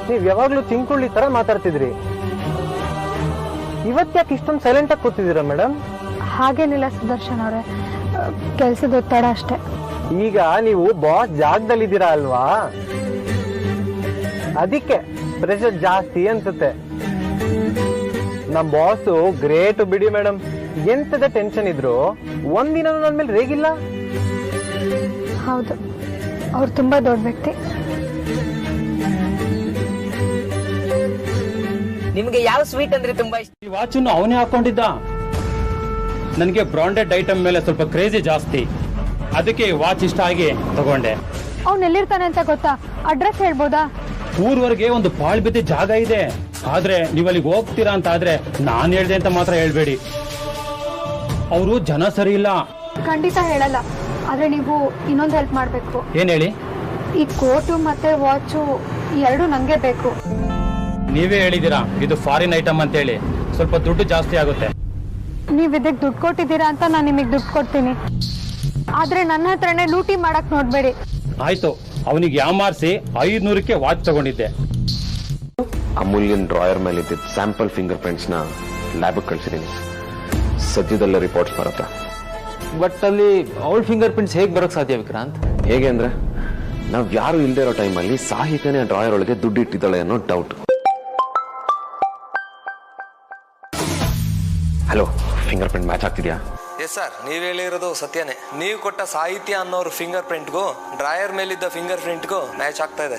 ನೀವ್ ಯಾವಾಗ್ಲೂ ಚಿಂಕೊಳ್ಳಿ ತರ ಮಾತಾಡ್ತಿದ್ರಿ. ಇವತ್ತ್ಯಾಕೆ ಇಷ್ಟೊಂದು ಸೈಲೆಂಟ್ ಆಗಿ ಕೂತಿದ್ದೀರಾ ಮೇಡಮ್? ಹಾಗೇನಿಲ್ಲ ಸುದರ್ಶನ್ ಅವರೇ, ಕೆಲ್ಸದ ಒತ್ತಡ ಅಷ್ಟೇ. ಈಗ ನೀವು ಬಾಸ್ ಜಾಗದಲ್ಲಿದ್ದೀರಾ ಅಲ್ವಾ, ಅದಕ್ಕೆ ಪ್ರೆಷರ್ ಜಾಸ್ತಿ ಅನ್ಸುತ್ತೆ. ನಮ್ ಬಾಸು ಗ್ರೇಟ್ ಬಿಡಿ ಮೇಡಮ್. ಎಂತದ ಟೆನ್ಷನ್ ಇದ್ರು ಒಂದಿನ ನನ್ ಮೇಲೆ ರೇಗಿಲ್ಲ. ಹೌದು, ಅವ್ರು ತುಂಬಾ ದೊಡ್ಡ ವ್ಯಕ್ತಿ. ನಿಮ್ಗೆ ಯಾವ ಸ್ವೀಟ್ ಅಂದ್ರೆ ತುಂಬಾ ಇಷ್ಟ? ಈ ವಾಚನ್ನು ಅವನೇ ಹಾಕೊಂಡಿದ್ದ. ನನಗೆ ಬ್ರಾಂಡೆಡ್ ಐಟಮ್ ಮೇಲೆ ಸ್ವಲ್ಪ ಕ್ರೇಜಿ ಜಾಸ್ತಿ, ಅದಕ್ಕೆ ಈ ವಾಚ್ ಇಷ್ಟ ಆಗಿ ತಗೊಂಡೆ. ಅವ್ನು ಎಲ್ಲಿರ್ತಾನೆ ಅಂತ ಗೊತ್ತಾ? ಅಡ್ರೆಸ್ ಹೇಳ್ಬೋದಾ? ಊರ್ವರೆಗೆ ಒಂದು ಪಾಳ್ ಬಿದ್ದ ಜಾಗ ಇದೆ. ಆದ್ರೆ ನೀವು ಅಲ್ಲಿಗೆ ಹೋಗ್ತೀರಾ ಅಂತ ಆದ್ರೆ ನಾನ್ ಹೇಳ್ದೆ ಅಂತ ಮಾತ್ರ ಹೇಳ್ಬೇಡಿ. ಅವರು ಜನ ಸರಿ ಇಲ್ಲ. ಖಂಡಿತ ಹೇಳಲ್ಲ. ಆದ್ರೆ ನೀವು ಇನ್ನೊಂದು ಹೆಲ್ಪ್ ಮಾಡ್ಬೇಕು. ಏನ್ ಹೇಳಿ? ಈ ಕೋಟು ಮತ್ತೆ ವಾಚು ಎರಡು ನಂಗೆ ಬೇಕು. ನೀವೇ ಹೇಳಿದೀರಾ ಇದು ಫಾರಿನ್ ಐಟಮ್ ಅಂತ ಹೇಳಿ, ಸ್ವಲ್ಪ ದುಡ್ಡು ಜಾಸ್ತಿ ಆಗುತ್ತೆ. ನೀವ್ ಇದಕ್ಕೆ ದುಡ್ಡು ಕೊಟ್ಟಿದ್ದೀರಾ ಅಂತ ನಾನು ನಿಮಗೆ ದುಡ್ಡು ಕೊಡ್ತೀನಿ. ಆದ್ರೆ ನನ್ನ ಹತ್ರನೇ ಲೂಟಿ ಮಾಡಕ್ ನೋಡ್ಬೇಡಿ. ಆಯ್ತು, ಅವನಿಗೆ ಯಾಮಾರಿಸಿ 500ಕ್ಕೆ ವಾಚ್ ತಗೊಂಡಿದ್ದೆ. ಅಮೂಲ್ಯನ್ ಡ್ರಾಯರ್ ಮೇಲೆ ಇದ್ದಿದ್ದ ಸ್ಯಾಂಪಲ್ ಫಿಂಗರ್ ಪ್ರಿಂಟ್ಸ್ ನ ಲ್ಯಾಬ್ ಕಳಿಸಿದೀನಿ. ಸದ್ಯದಲ್ಲೇ ರಿಪೋರ್ಟ್ಸ್ ಬರುತ್ತೆ. ಬಟ್ ಅಲ್ಲಿ ಅವಳ ಫಿಂಗರ್ ಪ್ರಿಂಟ್ಸ್ ಹೇಗೆ ಬರೋಕ್ ಸಾಧ್ಯ ವಿಕ್ರಾಂತ್? ಹೇಗೆ ಅಂದ್ರೆ, ನಾವ್ ಯಾರು ಇಲ್ದೇ ಇರೋ ಟೈಮಲ್ಲಿ ಸಾಹಿತ್ಯನೇ ಡ್ರಾಯರ್ ಒಳಗೆ ದುಡ್ಡು ಇಟ್ಟಿದ್ದಾಳೆ ಅನ್ನೋ doubt. Hello, finger print match ಆಗ್ತಿದ್ಯಾ? ಎಸ್ ಸರ್, ನೀವು ಹೇಳಿರೋದು ಸತ್ಯನೇ. ನೀವು ಕೊಟ್ಟ ಸಾಹಿತ್ಯ ಅನ್ನೋರು ಫಿಂಗರ್ ಪ್ರಿಂಟ್ಗೂ ಡ್ರಾಯರ್ ಮೇಲಿದ್ದ ಫಿಂಗರ್ ಪ್ರಿಂಟ್ಗೂ ಮ್ಯಾಚ್ ಆಗ್ತಾ ಇದೆ.